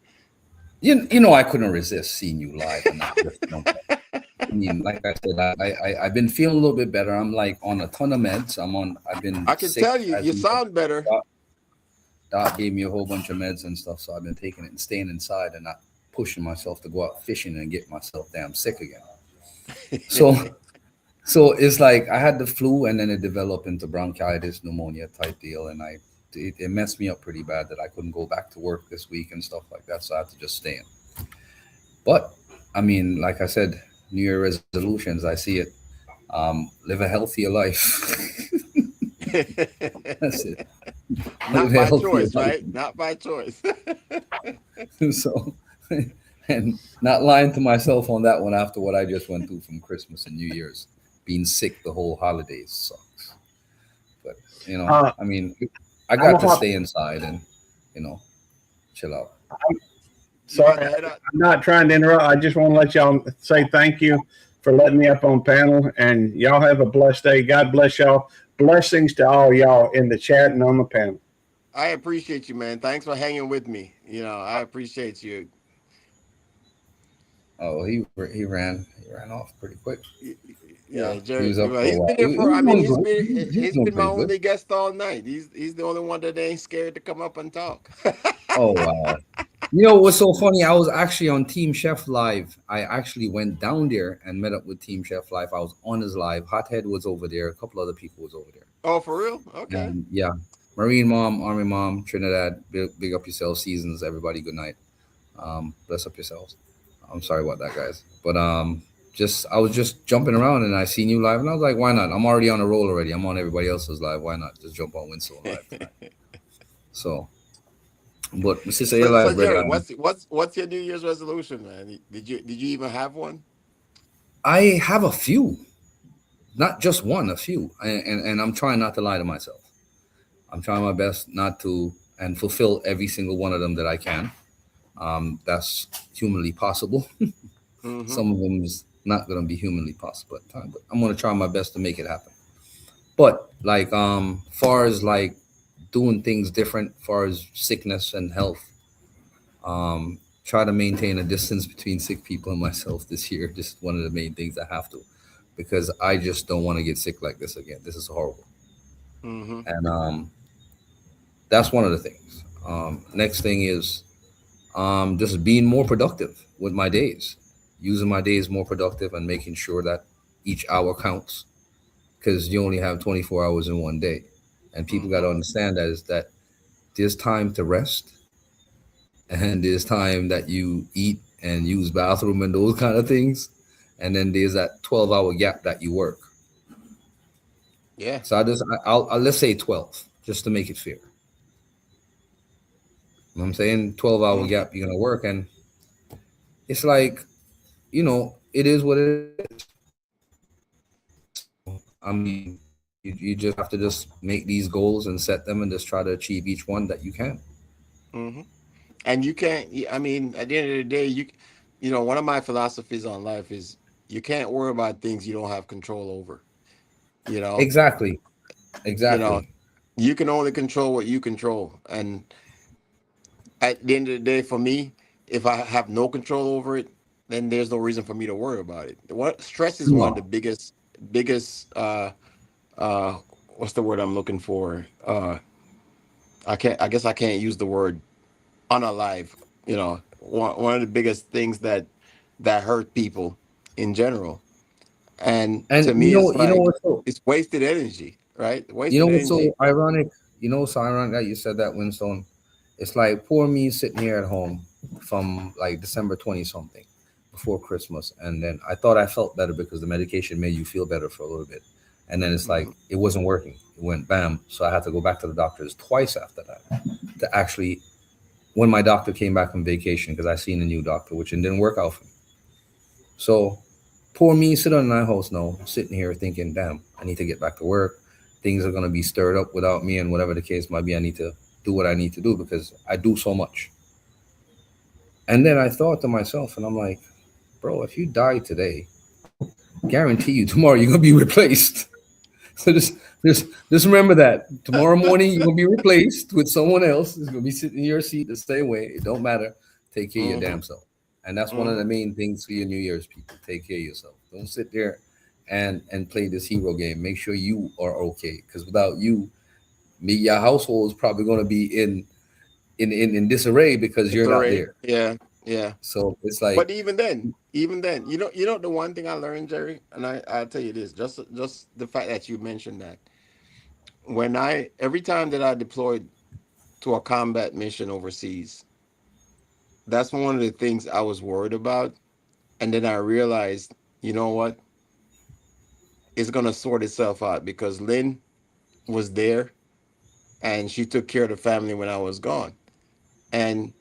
You know I couldn't resist seeing you live. And I mean, like I said, I've been feeling a little bit better. I'm like on a ton of meds. I've been. I can sick, tell you, you sound better. Doc gave me a whole bunch of meds and stuff, so I've been taking it and staying inside and not pushing myself to go out fishing and get myself damn sick again. So it's like I had the flu, and then it developed into bronchitis, pneumonia type deal, and it messed me up pretty bad that I couldn't go back to work this week and stuff like that. So I had to just stay in. But I mean, like I said, New Year resolutions, I see it. Live a healthier life. That's it. Not by choice, right? Not by choice. So, and not lying to myself on that one after what I just went through from Christmas and New Year's. Being sick the whole holidays sucks. But, you know, I mean, I got to stay inside and, you know, chill out. Sorry, I'm not trying to interrupt. I just want to let y'all say thank you for letting me up on panel, and y'all have a blessed day. God bless y'all. Blessings to all y'all in the chat and on the panel. I appreciate you, man. Thanks for hanging with me. You know, I appreciate you. Oh, he ran off pretty quick. Yeah, Jerry. He's been there for. I mean, he's been my only guest all night. He's the only one that ain't scared to come up and talk. Oh wow! You know what's so funny? I was actually on Team Chef Live. I actually went down there and met up with Team Chef Live. I was on his live. Hothead was over there. A couple other people was over there. Oh, for real? Okay. Yeah. Marine Mom, Army Mom, Trinidad. Big up yourselves, Seasons. Everybody, good night. Bless up yourselves. I'm sorry about that, guys. But I was just jumping around and I seen you live and I was like, why not? I'm already on a roll already. I'm on everybody else's live. Why not just jump on Winslow live tonight? So, but Mr. So Jerry, what's your New Year's resolution, man? Did you even have one? I have a few, not just one, a few, and I'm trying not to lie to myself. I'm trying my best not to and fulfill every single one of them that I can. That's humanly possible. Mm-hmm. Some of them is not going to be humanly possible at the time, but I'm going to try my best to make it happen. But like, far as like doing things different, far as sickness and health, Try to maintain a distance between sick people and myself this year. Just one of the main things I have to, because I just don't want to get sick like this again. This is horrible. Mm-hmm. And that's one of the things. Next thing is just being more productive with my days, using my days more productive and making sure that each hour counts, because you only have 24 hours in one day. And people got to understand that is that there's time to rest, and there's time that you eat and use bathroom and those kind of things. And then there's that 12-hour gap that you work. Yeah. So I'll let's say 12, just to make it fair. You know what I'm saying? 12-hour gap you're gonna work, and it's like, it is what it is. I mean, you just have to just make these goals and set them and just try to achieve each one that you can. Mm-hmm. And you can't. I mean, at the end of the day, one of my philosophies on life is you can't worry about things you don't have control over. You know, Exactly. you know, Exactly. you can only control what you control, and at the end of the day, for me, if I have no control over it, then there's no reason for me to worry about it. What stress is one of the No. biggest uh what's the word I'm looking for? I guess I can't use the word unalive. One of the biggest things that hurt people in general. And And to me, it's you know like what's so it's wasted energy, right? you know Wasted what's energy. so ironic? What's ironic that you said that, Winstone? It's like poor me sitting here at home from like December 20 something before Christmas. And then I thought I felt better because the medication made you feel better for a little bit. And then it's like Mhm. it wasn't working. It went bam. So I had to go back to the doctors twice after that to actually, when my doctor came back from vacation, because I seen a new doctor, which it didn't work out for me. So poor me sitting on my house now, sitting here thinking, damn, I need to get back to work. Things are gonna be stirred up without me, and whatever the case might be, I need to do what I need to do because I do so much. And then I thought to myself, and I'm like, bro, if you die today, guarantee you tomorrow you're gonna be replaced. So just remember that tomorrow morning you're gonna be replaced with someone else who's gonna be sitting in your seat the same way. It don't matter. Take care of your Mhm. damn self. And that's one of the Mhm. main things for your New Year's people. Take care of yourself. Don't sit there and play this hero game. Make sure you are okay. Because without you, your household is probably gonna be in disarray because It's you're all not right. there. Yeah. Yeah. So it's like, But even then, the one thing I learned, Jerry, and I'll tell you this, just the fact that you mentioned that. Every time that I deployed to a combat mission overseas, that's one of the things I was worried about. And then I realized, you know what? It's gonna sort itself out because Lynn was there and she took care of the family when I was gone. And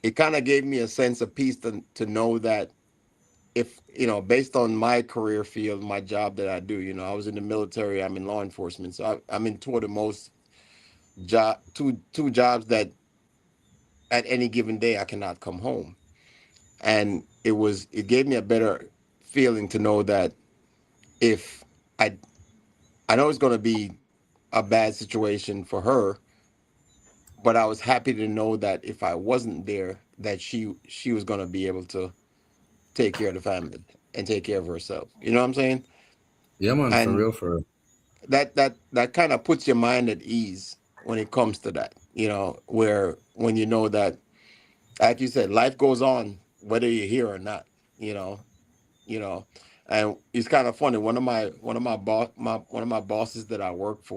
it kind of gave me a sense of peace to know that if based on my career field, my job that I do, I was in the military, I'm in law enforcement, so I'm in two of the most two jobs that at any given day I cannot come home, and it gave me a better feeling to know that if I I know it's going to be a bad situation for her, but I was happy to know that if I wasn't there, that she was going to be able to take care of the family and take care of herself. You know what I'm saying? yeah, man, for And real, for real. that kind of puts your mind at ease when it comes to that, where when you know that, like you said, life goes on whether you're here or not, you know you know and it's kind of funny. One of my bosses that I work for,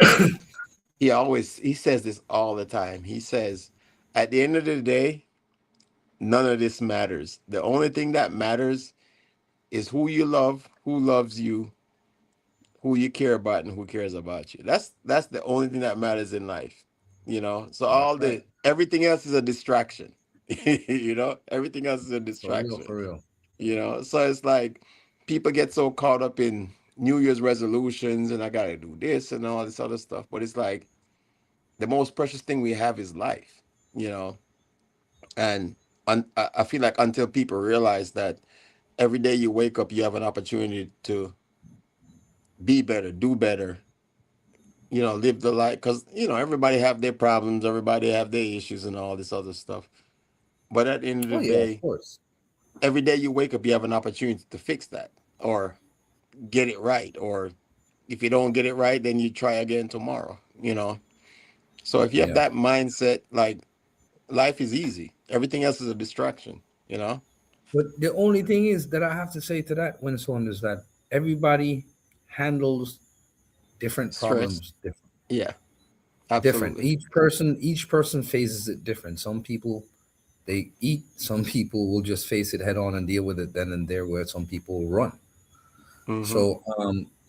he says this all the time. He says, at the end of the day, none of this matters. The only thing that matters is who you love, who loves you, who you care about, and who cares about you. That's the only thing that matters in life. So That's right. everything else is a distraction. Everything else is a For real, distraction. for real. So it's like people get so caught up in New Year's resolutions and I gotta do this and all this other stuff. But it's like the most precious thing we have is life, you know. And I feel like until people realize that every day you wake up, you have an opportunity to be better, do better, live the life, because everybody have their problems, everybody have their issues and all this other stuff. But at the end of Oh the yeah, of day, course. every day you wake up, you have an opportunity to fix that or get it right. Or if you don't get it right, then you try again tomorrow, you know? So if you have Yeah. that mindset, like life is easy, everything else is a distraction, you know? But the only thing is that I have to say to that, Winston, is that everybody handles different Stress. problems different. Yeah, Different. absolutely. Each person faces it different. Some people they eat. Some people will just face it head on and deal with it then and there. Where some people will run. Mm-hmm. So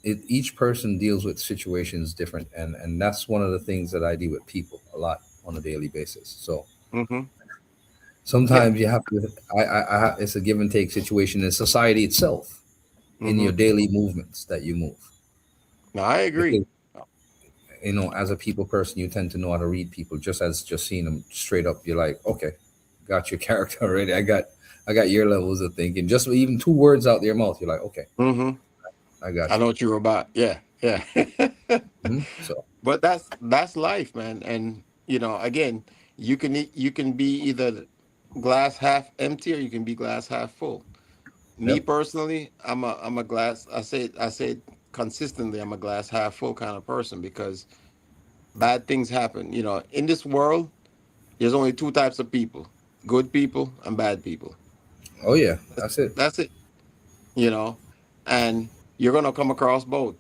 each person deals with situations different, and that's one of the things that I deal with people a lot on a daily basis. So Mm-hmm. Yeah. sometimes you have to. It's a give and take situation in society itself, in Mm-hmm. your daily movements that you move. No, I agree. Because as a people person, you tend to know how to read people just seeing them straight up. You're like, okay, got your character already. I got your levels of thinking. Just even 2 words out their mouth, you're like, okay, Mm-hmm. I got I you. know what you were about. Yeah, yeah. So But that's life, man. And again, you can be either glass half empty or you can be glass half full. Me yep. personally, I'm a glass. I say it consistently. I'm a glass half full kind of person because bad things happen. In this world, there's only two types of people: good people and bad people. Oh yeah, That's, that's it. that's it. You know, and you're gonna come across both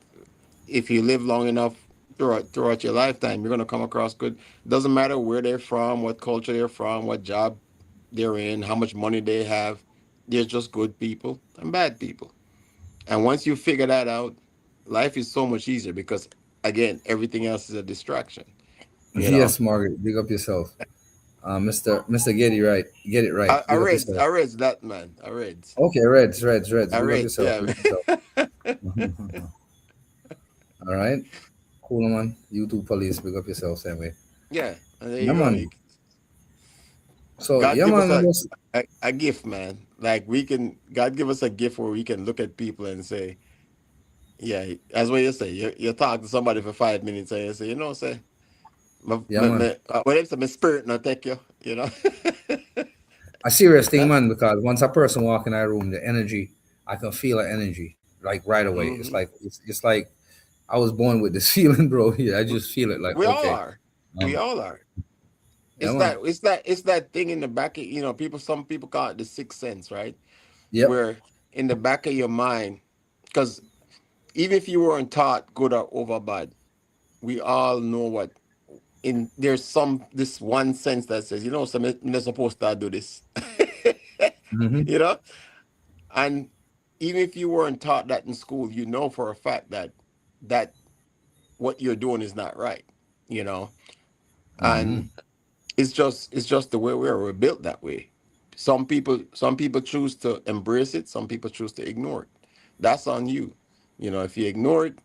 if you live long enough throughout your lifetime. You're gonna come across good. Doesn't matter where they're from, what culture they're from, what job they're in, how much money they have. There's just good people and bad people. And once you figure that out, life is so much easier because again, everything else is a distraction. You know, Yes, Margaret, big up yourself. Mr. Get it right. Get it right. I Big up read, yourself. I read that, man. I read, Okay, Reds. I Big up read, yourself. yeah, Big up yourself. man. All right. Cool, man. You too, police. Big up yourself, same way. Yeah. And there Yeah, you go. man. So, God yeah, give us man. Just, a gift, man. Like God give us a gift where we can look at people and say, yeah, as what you say, you talk to somebody for 5 minutes and you say, say, yeah, man. what if my spirit not take you, you know? A serious thing, That, man, because once a person walk in that room, the energy, I can feel the energy like right away. It's hmm like it's like I was born with this feeling, bro. Yeah, I just feel it like We all okay. are. We all are. Yeah, It's man. that thing in the back of, some people call it the sixth sense, right? Yep. Where in the back of your mind, because even if you weren't taught good or over bad, we all know what there's this one sense that says, so I'm not supposed to do this. Mm-hmm. you know? And even if you weren't taught that in school, you know for a fact that what you're doing is not right, you know? Mm-hmm. And it's just the way we're built that way. Some people choose to embrace it, some people choose to ignore it. That's on you. If you ignore it,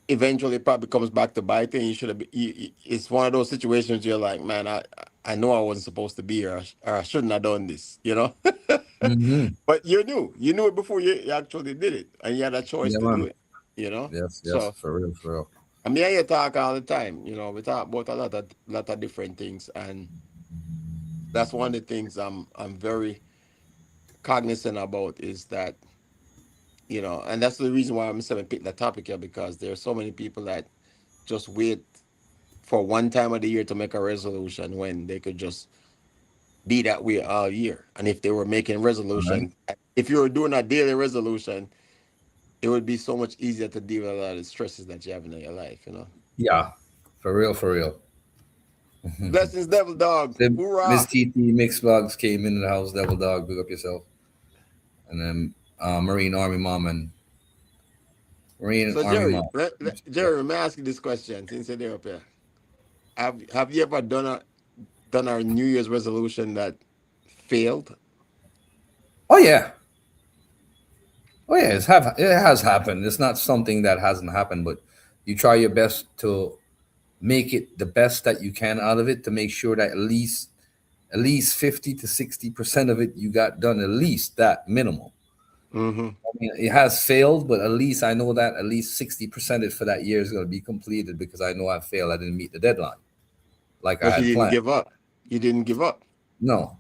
eventually it probably comes back to bite you. You should have it's one of those situations you're like, man, I know I wasn't supposed to be here, or I shouldn't have done this, Mm-hmm. But you knew it before you actually did it, and you had a choice Yeah, to do man. it. Yes, So for real, for real. I mean, I talk all the time. We talk about a lot of different things, and that's one of the things I'm very cognizant about is that, and that's the reason why I'm saying pick that topic here, because there are so many people that just wait for one time of the year to make a resolution when they could just be that way all year. And if they were making All right. resolution, if you were doing a daily resolution, it would be so much easier to deal with a lot of the stresses that you have in your life. Yeah, for real, for real. Blessings, devil dog. Miss Hoorah. TT Mix Vlogs came into the house. Devil Dog, big up yourself. And then Marine Army Mom and Marine So Army Jerry, Mom. Jerry, let me ask you this question since you're up here. Have you ever done a New Year's resolution that failed? Oh yeah, oh yeah. It has happened. It's not something that hasn't happened, but you try your best to make it the best that you can out of it to make sure that at least 50 to 60% of it you got done, at least that minimum. Mm-hmm. I mean, it has failed, but at least I know that at least 60% of it for that year is going to be completed because I know I failed. I didn't meet the deadline like I But you had didn't planned. give up. You didn't give up. No,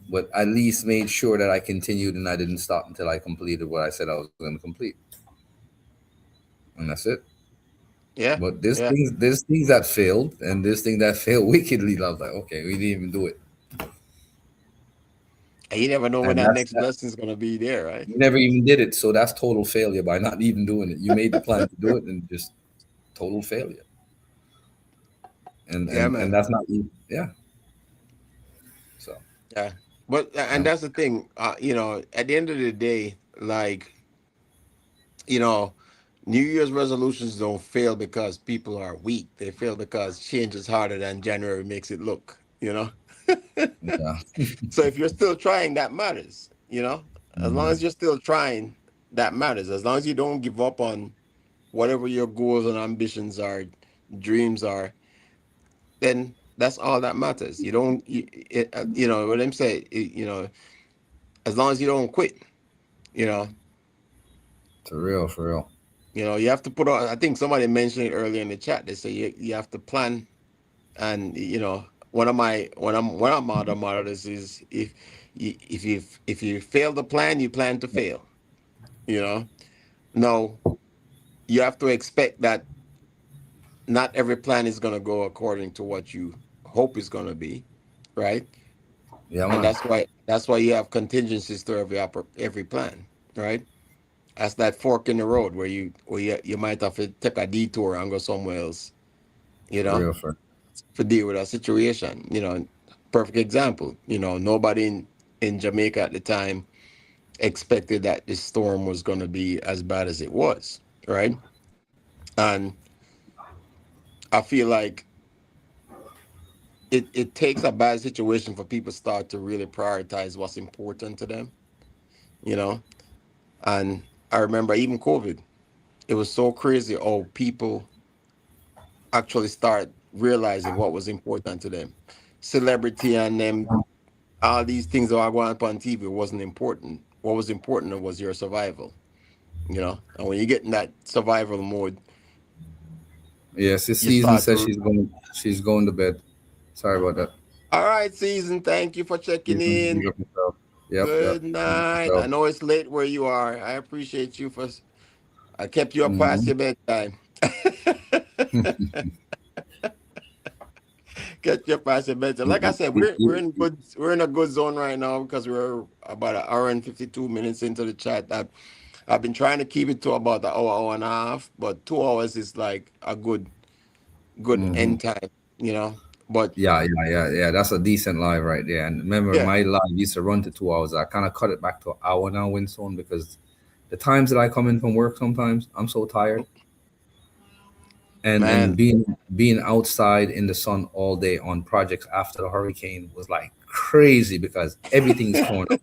but at least made sure that I continued and I didn't stop until I completed what I said I was going to complete, and that's it. Yeah. But Yeah. there's things that failed, and this thing that failed wickedly. I was like, okay, we didn't even do it, And you never know when and that next that blessing is gonna be there, right? you never even did it. So that's total failure by not even doing it. You made the plan to do it, and just total failure. And Yeah, and man. that's not yeah. So Yeah. But and yeah, that's the thing, at the end of the day, like, you know, New Year's resolutions don't fail because people are weak. They fail because change is harder than January makes it look, you know? yeah. So if you're still trying, that matters, you know? As long Mhm. as you're still trying, that matters. As long as you don't give up on whatever your goals and ambitions are, dreams are, then that's all that matters. You don't, what I'm saying, as long as you don't quit, you know, For real, for real. you have to put on, I think somebody mentioned it earlier in the chat. They say you have to plan. And one of my other mottos is if you fail to plan, you plan to fail. You know, no, you have to expect that not every plan is going to go according to what you hope is going to be, right? Yeah, And man. that's why you have contingencies to every plan, right? That's that fork in the road where you might have to take a detour and go somewhere else, you For know, real, for to deal with a situation. Perfect example. Nobody in Jamaica at the time expected that this storm was going to be as bad as it was, right? And I feel like it takes a bad situation for people to start to really prioritize what's important to them, you know. And I remember even COVID, it was so crazy how people actually start realizing what was important to them. Celebrity and them, all these things that are going up on TV wasn't important. What was important was your survival. And when you get in that survival mode, yes. This you season start says to. she's going to bed. Sorry about that. All right, season. Thank you for checking in. Yep, yep. Good night. I So, know it's late where you are. I appreciate you for. I kept you up past mhm. your bedtime. Get your past your bedtime. Like I said, we're in a good zone right now because we're about an hour and 52 minutes into the chat. I've been trying to keep it to about an hour and a half, but 2 hours is like a good Mhm. end time, you know. But Yeah. That's a decent live right there. And remember, yeah, my live used to run to 2 hours. I kind of cut it back to an hour now, Winston, because the times that I come in from work, sometimes I'm so tired, and man. being outside in the sun all day on projects after the hurricane was like crazy because everything's torn up,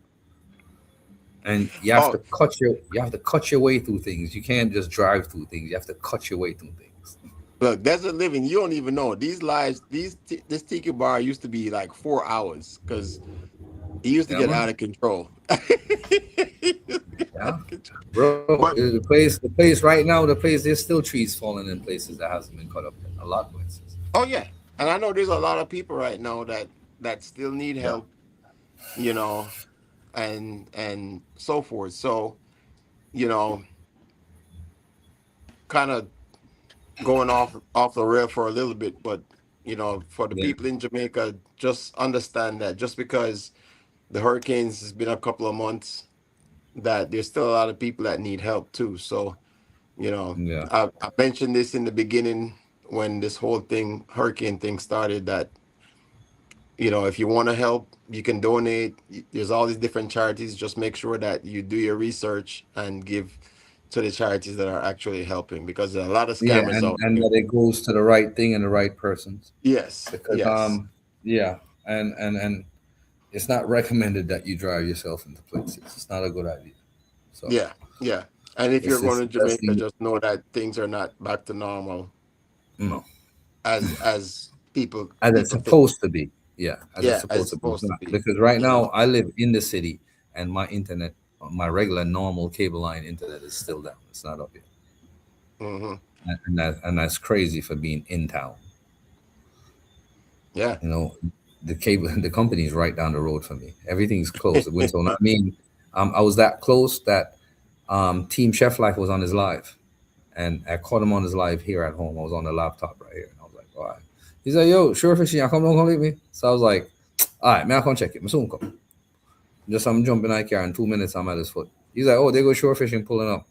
and Oh, you have to cut your way through things. You can't just drive through things. You have to cut your way through things. look, desert living. You don't even know these lives. This tiki bar used to be like 4 hours because it used to Yeah, get man. out of control. Yeah, bro. But The place right now, the place there's still trees falling in places that hasn't been cut up yet. A lot of places. oh yeah, and I know there's a lot of people right now that still need Yeah. help, you know, and so forth. So you know, kind of going off the rail for a little bit, but for the Yeah. people in Jamaica, just understand that just because the hurricanes has been a couple of months, that there's still a lot of people that need help too. So, Yeah. I mentioned this in the beginning when this whole hurricane thing started, that if you want to help, you can donate. There's all these different charities. Just make sure that you do your research and give to the charities that are actually helping, because there are a lot of Yeah, scammers and out and there. that it goes to the right thing and the right persons. Yes, Because yes. yeah, and it's not recommended that you drive yourself into places. It's not a good idea. So Yeah, yeah. And if you're it's going it's to the best Jamaica, thing. just know that things are not back to normal No, as people as it's people think. supposed to be. Yeah, as it's Yeah, as supposed it's to be. It's supposed to not. be. Because right You know. now I live in the city and my internet, my regular normal cable line internet is still down. It's not up yet. Hmm. And that's crazy for being in town. Yeah. You know, the company is right down the road from me. Everything's close. So I mean, I was that close that Team Chef Life was on his live, and I caught him on his live here at home. I was on the laptop right here, and I was like, all right. He's like, yo, sure fishing, I come leave me. So I was like, all right, man, I come check it. Soon come. Just I'm jumping out car in 2 minutes. I'm at his foot. He's like, oh, they go shore fishing, pulling up.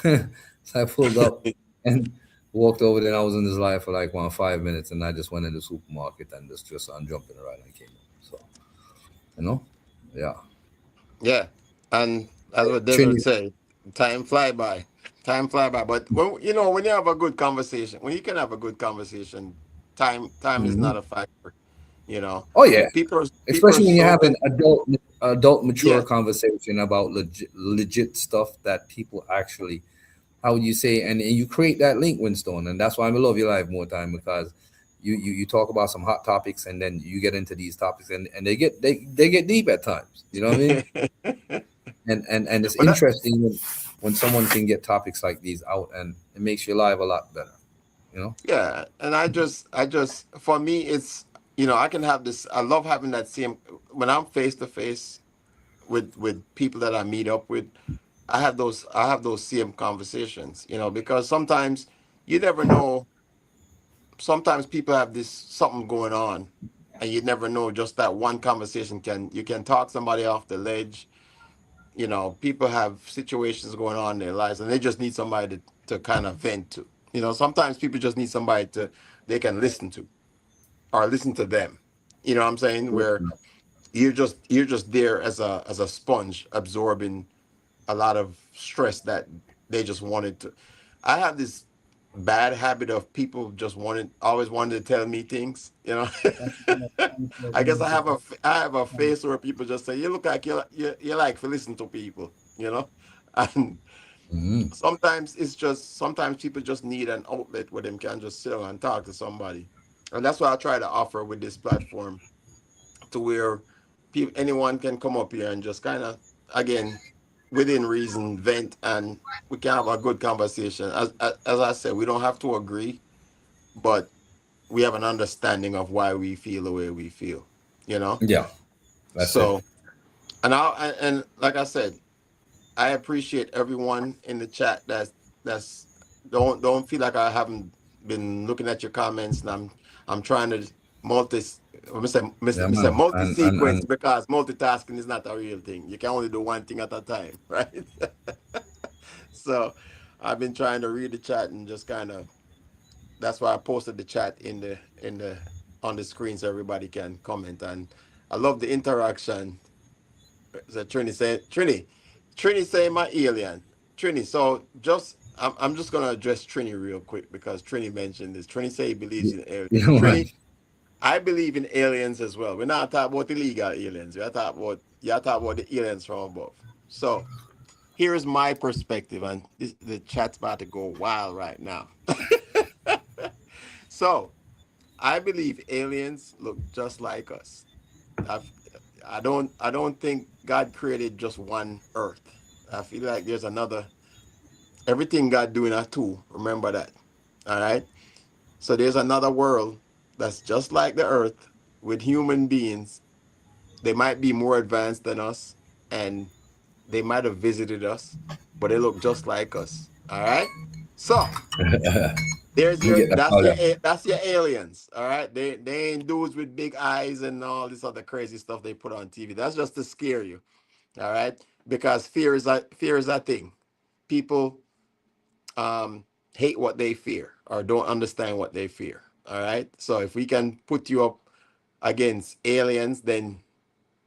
So I pulled up and walked over there. I was in his live for like 5 minutes, and I just went in the supermarket and just I'm jumping around and came up. So, yeah. Yeah, and as what David would say, time fly by. But when you have a good conversation, when you can have a good conversation, time is not a factor. Oh yeah. People especially when you have an busy. adult mature conversation about legit stuff that people actually, how would you say, and you create that link, Winstone, and that's why I love your live more time, because you talk about some hot topics, and then you get into these topics, and they get deep at times. You know what I mean? and it's interesting when someone can get topics like these out, and it makes your life a lot better. Yeah, and I just for me, it's I can have this. I love having that same when I'm face to face with people that I meet up with. I have those same conversations, because sometimes you never know. Sometimes people have this something going on, and you never know. Just that one conversation you can talk somebody off the ledge. People have situations going on in their lives, and they just need somebody to kind of vent to. Sometimes people just need somebody they can listen to, or listen to them. You know what I'm saying? Where you're just there as a sponge, absorbing a lot of stress that they just wanted to. I have this bad habit of people just always wanted to tell me things. I guess I have a face where people just say, you look like you like to listen to people, and sometimes people just need an outlet where they can just sit and talk to somebody. And that's what I try to offer with this platform, to where anyone can come up here and just kind of, again, within reason, vent, and we can have a good conversation. As I said, we don't have to agree, but we have an understanding of why we feel the way we feel. Yeah. That's so, it. and like I said, I appreciate everyone in the chat that's don't feel like I haven't been looking at your comments, and I'm trying to multi-sequence, because multitasking is not a real thing. You can only do one thing at a time, right? So I've been trying to read the chat and just kind of, that's why I posted the chat on the screen so everybody can comment. And I love the interaction. So Trini say my alien. Trini, so I'm just gonna address Trini real quick, because Trini mentioned this. Trini say he believes in aliens. Trini, I believe in aliens as well. We're not talking about illegal aliens. We're talking about the aliens from above. So here's my perspective, and the chat's about to go wild right now. So I believe aliens look just like us. I don't think God created just one Earth. I feel like there's another. Everything God doing are two. Remember that. All right. So there's another world that's just like the Earth, with human beings. They might be more advanced than us, and they might have visited us, but they look just like us. All right. So that's your aliens. All right. They ain't dudes with big eyes and all this other crazy stuff they put on TV. That's just to scare you. All right. Because fear is a thing. People hate what they fear, or don't understand what they fear. All right. So if we can put you up against aliens, then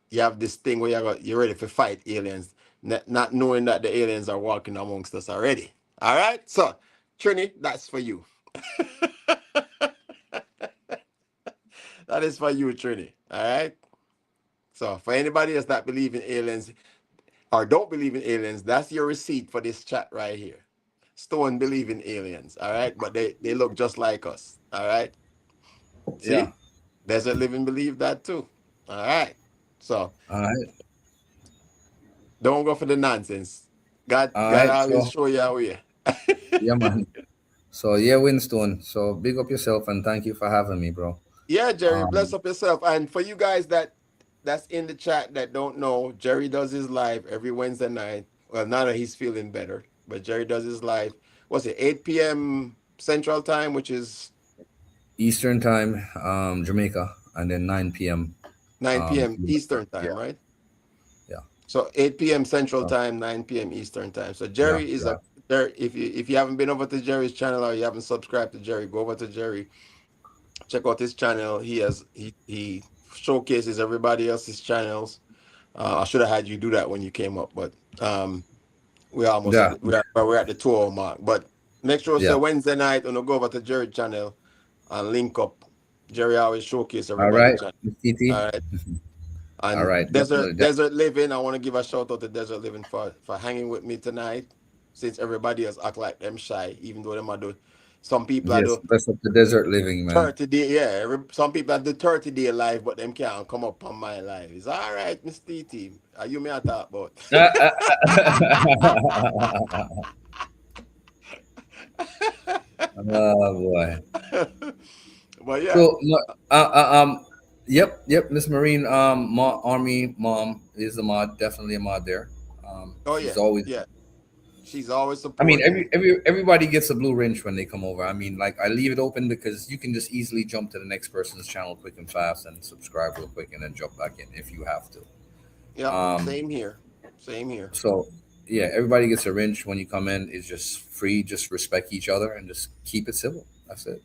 you have this thing where you're ready to fight aliens, not knowing that the aliens are walking amongst us already. All right. So Trini, that's for you. That is for you, Trini. All right. So for anybody that's not believing aliens or don't believe in aliens, that's your receipt for this chat right here. Stone believe in aliens, all right? But they look just like us, all right? See? Yeah. Desert Living believe that too. All right. So all right. Don't go for the nonsense. God always show you how we. Yeah, man. So yeah, Winstone. So big up yourself, and thank you for having me, bro. Yeah, Jerry, bless Um, up yourself. And for you guys that's in the chat that don't know, Jerry does his live every Wednesday night. Well, now that he's feeling better, but Jerry does his live. What's it? 8 p.m. Central Time, which is Eastern time, Jamaica, and then 9 p.m. 9 p.m. USA. Eastern Yeah, Time, right? yeah, So 8 p.m. Central so, Time, 9 p.m. Eastern Time. So yeah, Jerry is yeah. a there. If you haven't been over to Jerry's channel or you haven't subscribed to Jerry, go over to Jerry. Check out his channel. He showcases everybody else's channels. I should have had you do that when you came up, but we're almost Yeah, at we're at the 2 hour mark. But make sure yeah. so Wednesday night when you go over to Jerry channel and link up. Jerry always showcase All everybody's right, channel. Miss TT. All right. All And right, definitely. Desert Living, I want to give a shout out to Desert Living for hanging with me tonight. Since everybody else act like them shy, even though them are do some people are Yes, do best of the desert living, man. 30 day, yeah. Some people are do 30-day live, but them can't come up on my live. It's all right, Miss TT. Are you me I talk about? Oh boy. But yeah. So, yep, Miss Marine, Army mom is a mod, definitely a mod there. Oh She's yeah, always. yeah. She's always I mean, supporting. everybody gets a blue wrench when they come over. I mean, like I leave it open because you can just easily jump to the next person's channel quick and fast and subscribe real quick and then jump back in if you have to. Yeah, Um, same here. Same here. so yeah, everybody gets a wrench when you come in. It's just free. Just respect each other and just keep it civil. That's it.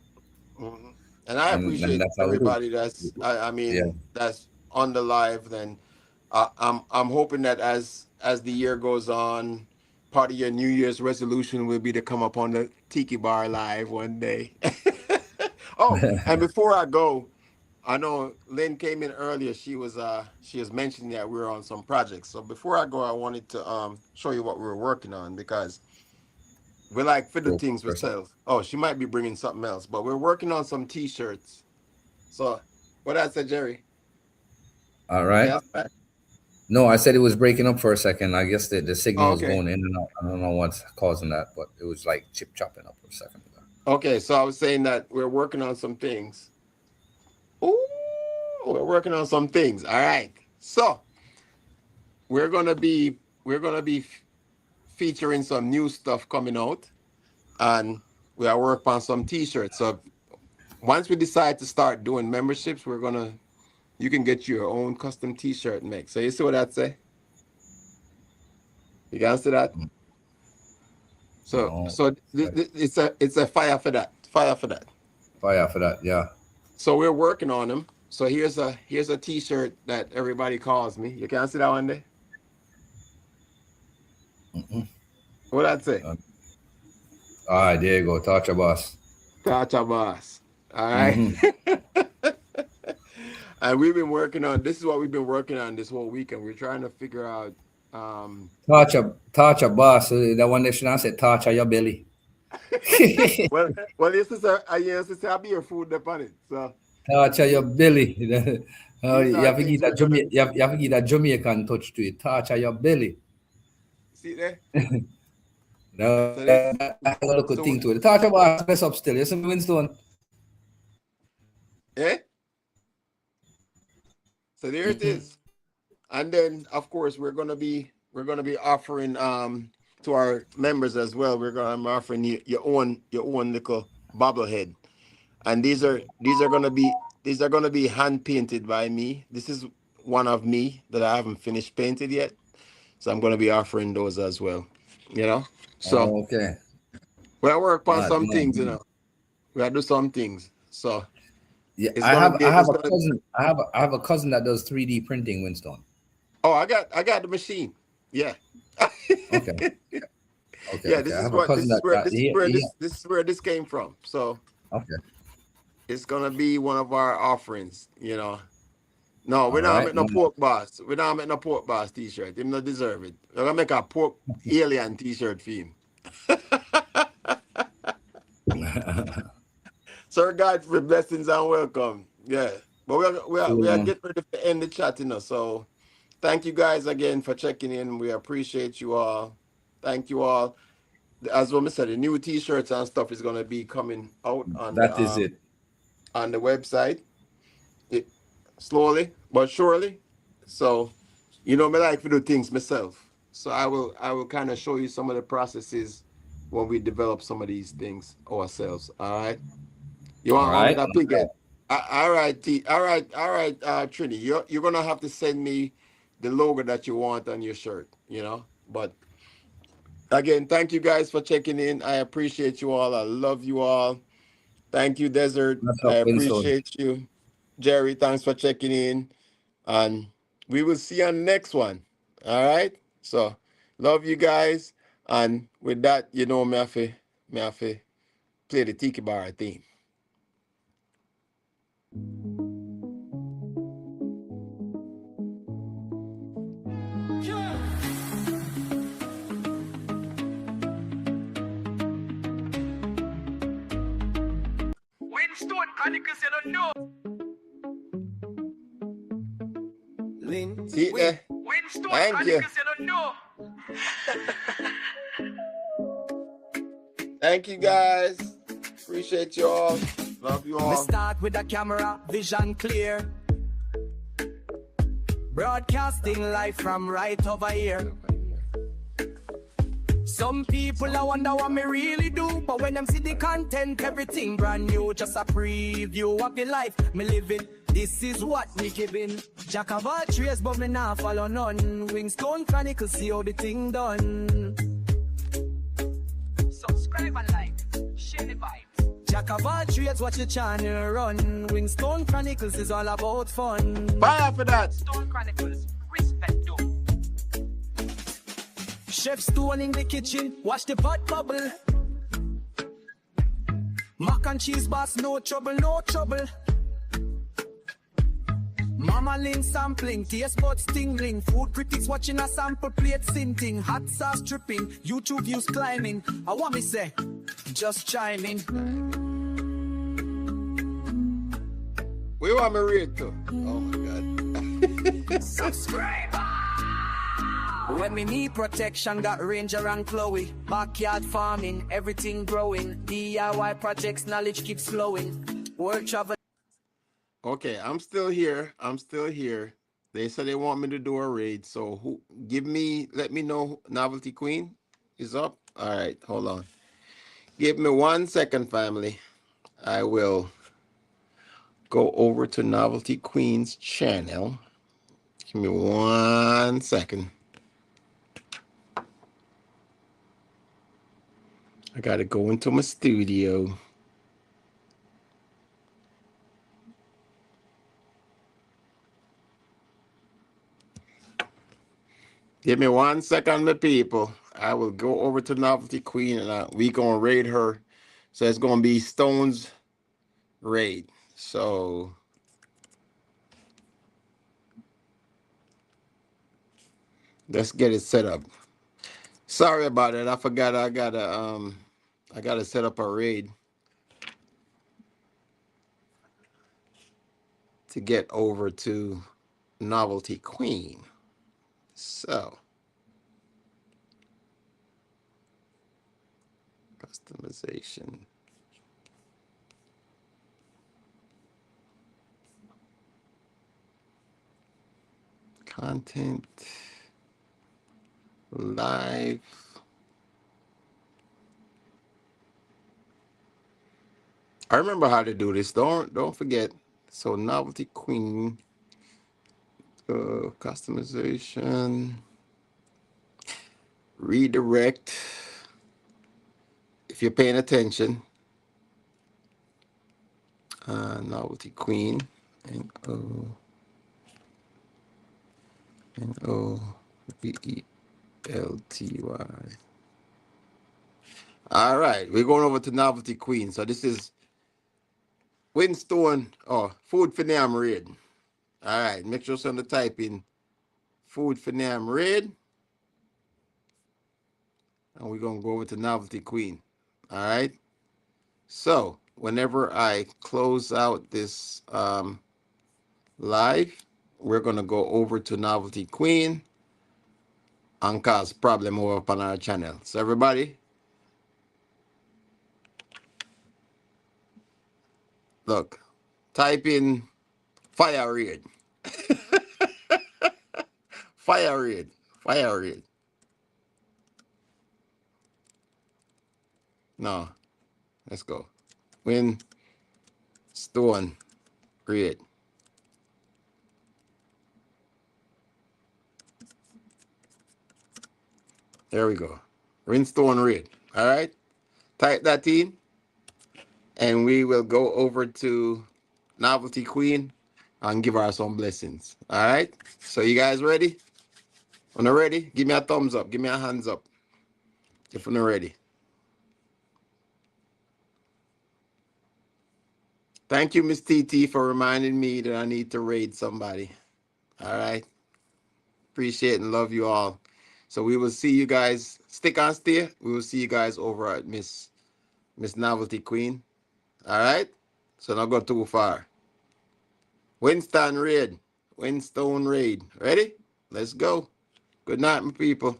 Mhm. And I And appreciate that's how we do. everybody I Yeah. mean that's on the live. Then I'm hoping that as the year goes on, part of your New Year's resolution will be to come up on the Tiki Bar live one day. Oh, and before I go, I know Lynn came in earlier. She was mentioning that we were on some projects. So before I go, I wanted to show you what we were working on because we like fiddle Go things with first. sales. Oh, she might be bringing something else, but we're working on some T-shirts. So what I said, Jerry? All right. Yeah. No, I said it was breaking up for a second. I guess the signal Oh, was okay. going in and out. I don't know what's causing that, but it was like chip chopping up for a second. Okay. So I was saying that we're working on some things. Ooh, we're working on some things. All right. So we're gonna be featuring some new stuff coming out, and we are working on some T-shirts. So once we decide to start doing memberships, you can get your own custom T-shirt made. So you see what I say? You can see that? So Oh, it's a fire for that. Fire for that. fire for that. Yeah. So we're working on them. So here's a T-shirt that everybody calls me. You can see that one there? Mm-mm. What I'd say? All right, there you go. Touch a boss. Tacha boss. All right. Mhm. And we've been working on this is what we've been working on this whole weekend. We're trying to figure out Touch a boss. That one that should not say touch your belly. well this is a beer food upon it. So Touch your belly. You these are have to things get that we're gonna you have to get that Jamaican touch to it. Touch your belly. see there. No, So this that's a little so thing to it. Touch a boss. Mess up still. You see Winston. eh? So there it is. And then of course we're gonna be offering to our members as well. We're gonna be offering you your own little bobblehead. And these are gonna be hand painted by me. This is one of me that I haven't finished painted yet. So I'm gonna be offering those as well. You know? So Okay. we work on Mad, some mad, things, you mad. know. We gotta do some things. So Yeah, it's I gonna be have it's a gonna cousin. I have a cousin that does 3D printing, Winston. oh I got the machine. Yeah. Okay. Okay. Yeah, Okay. I have a cousin this is where this came from. So Okay. it's gonna be one of our offerings, you know. No, we're All not right. making no pork boss. We're not making no pork boss t-shirt. Him not deserve it. We're gonna make a pork alien t-shirt for him. Sir God for blessings and welcome. Yeah. But we are So, getting ready to end the chat, you know. So thank you guys again for checking in. We appreciate you all. Thank you all. As Romy said, the new t-shirts and stuff is gonna be coming out that is it. on the website. it, slowly but surely. So, you know, me like to do things myself. So I will kind of show you some of the processes when we develop some of these things ourselves. All right. You All want me right. to pick it? All right, T. All right, Trini. You're gonna have to send me the logo that you want on your shirt. You know, but again, thank you guys for checking in. I appreciate you all. I love you all. Thank you, Desert. That's I up, Winston. appreciate you. Jerry, thanks for checking in. And we will see you on the next one. All right. So love you guys. And with that, you know, me have to play the Tiki Bar theme. Winston Chronicles, you don't know. See there? Winston Thank you. You don't know. Thank you guys. Appreciate you all. Love you all. We start with the camera, vision clear. Broadcasting live from right over here. Some people I wonder what me really do, but when them see the content, everything brand new. Just a preview of the life me living. This is what me giving. Jack of all trades, but me nah follow none. Wingstone Chronicles, see how the thing done. Subscribe and like, share the vibes. Jack of all trades, watch the channel run. Wingstone Chronicles is all about fun. Bye for that. Stone Chronicles, respect though. Chef Stone in the kitchen, watch the pot bubble. Mac and cheese boss, no trouble, no trouble. Mama Lynn sampling, taste buds tingling. Food critics watching a sample plate sinting. Hot sauce dripping, YouTube views climbing. I want me say, just chime in. We want me read too. Oh my God. Subscribe. When me need protection, got Ranger and Chloe. Backyard farming, everything growing. DIY projects, knowledge keeps flowing. World travel. Okay, I'm still here. They said they want me to do a raid. So let me know. Novelty Queen is up. All right, hold on. Give me 1 second, family. I will go over to Novelty Queen's channel. Give me 1 second. I gotta go into my studio. Give me 1 second, my people. I will go over to Novelty Queen and we gonna raid her. So it's gonna be Stone's raid. So let's get it set up. Sorry about it. I forgot I gotta set up a raid to get over to Novelty Queen. So customization. Content. Live. I remember how to do this. Don't forget. So Novelty Queen, customization, redirect. If you're paying attention, Novelty Queen, NOVELTY. All right, we're going over to Novelty Queen. So this is Winston, Food for Nam raid. All right, make sure someone type in Food for Nam raid. And we're going to go over to Novelty Queen. All right. So whenever I close out this live, we're going to go over to Novelty Queen and cause problem over on our channel. So everybody, look, type in Fire raid. Fire raid. Fire raid. No. Let's go. Win. Stone raid. There we go. Rinstone raid. All right. Type that in. And we will go over to Novelty Queen and give her some blessings. All right. So you guys ready? When you're ready, give me a thumbs up. Give me a hands up. If you're not ready. Thank you, Miss TT, for reminding me that I need to raid somebody. All right. Appreciate and love you all. So we will see you guys. Stick on stay. We will see you guys over at Miss Novelty Queen. All right. So don't go too far. Winston raid. Winstone raid. Ready? Let's go. Good night, my people.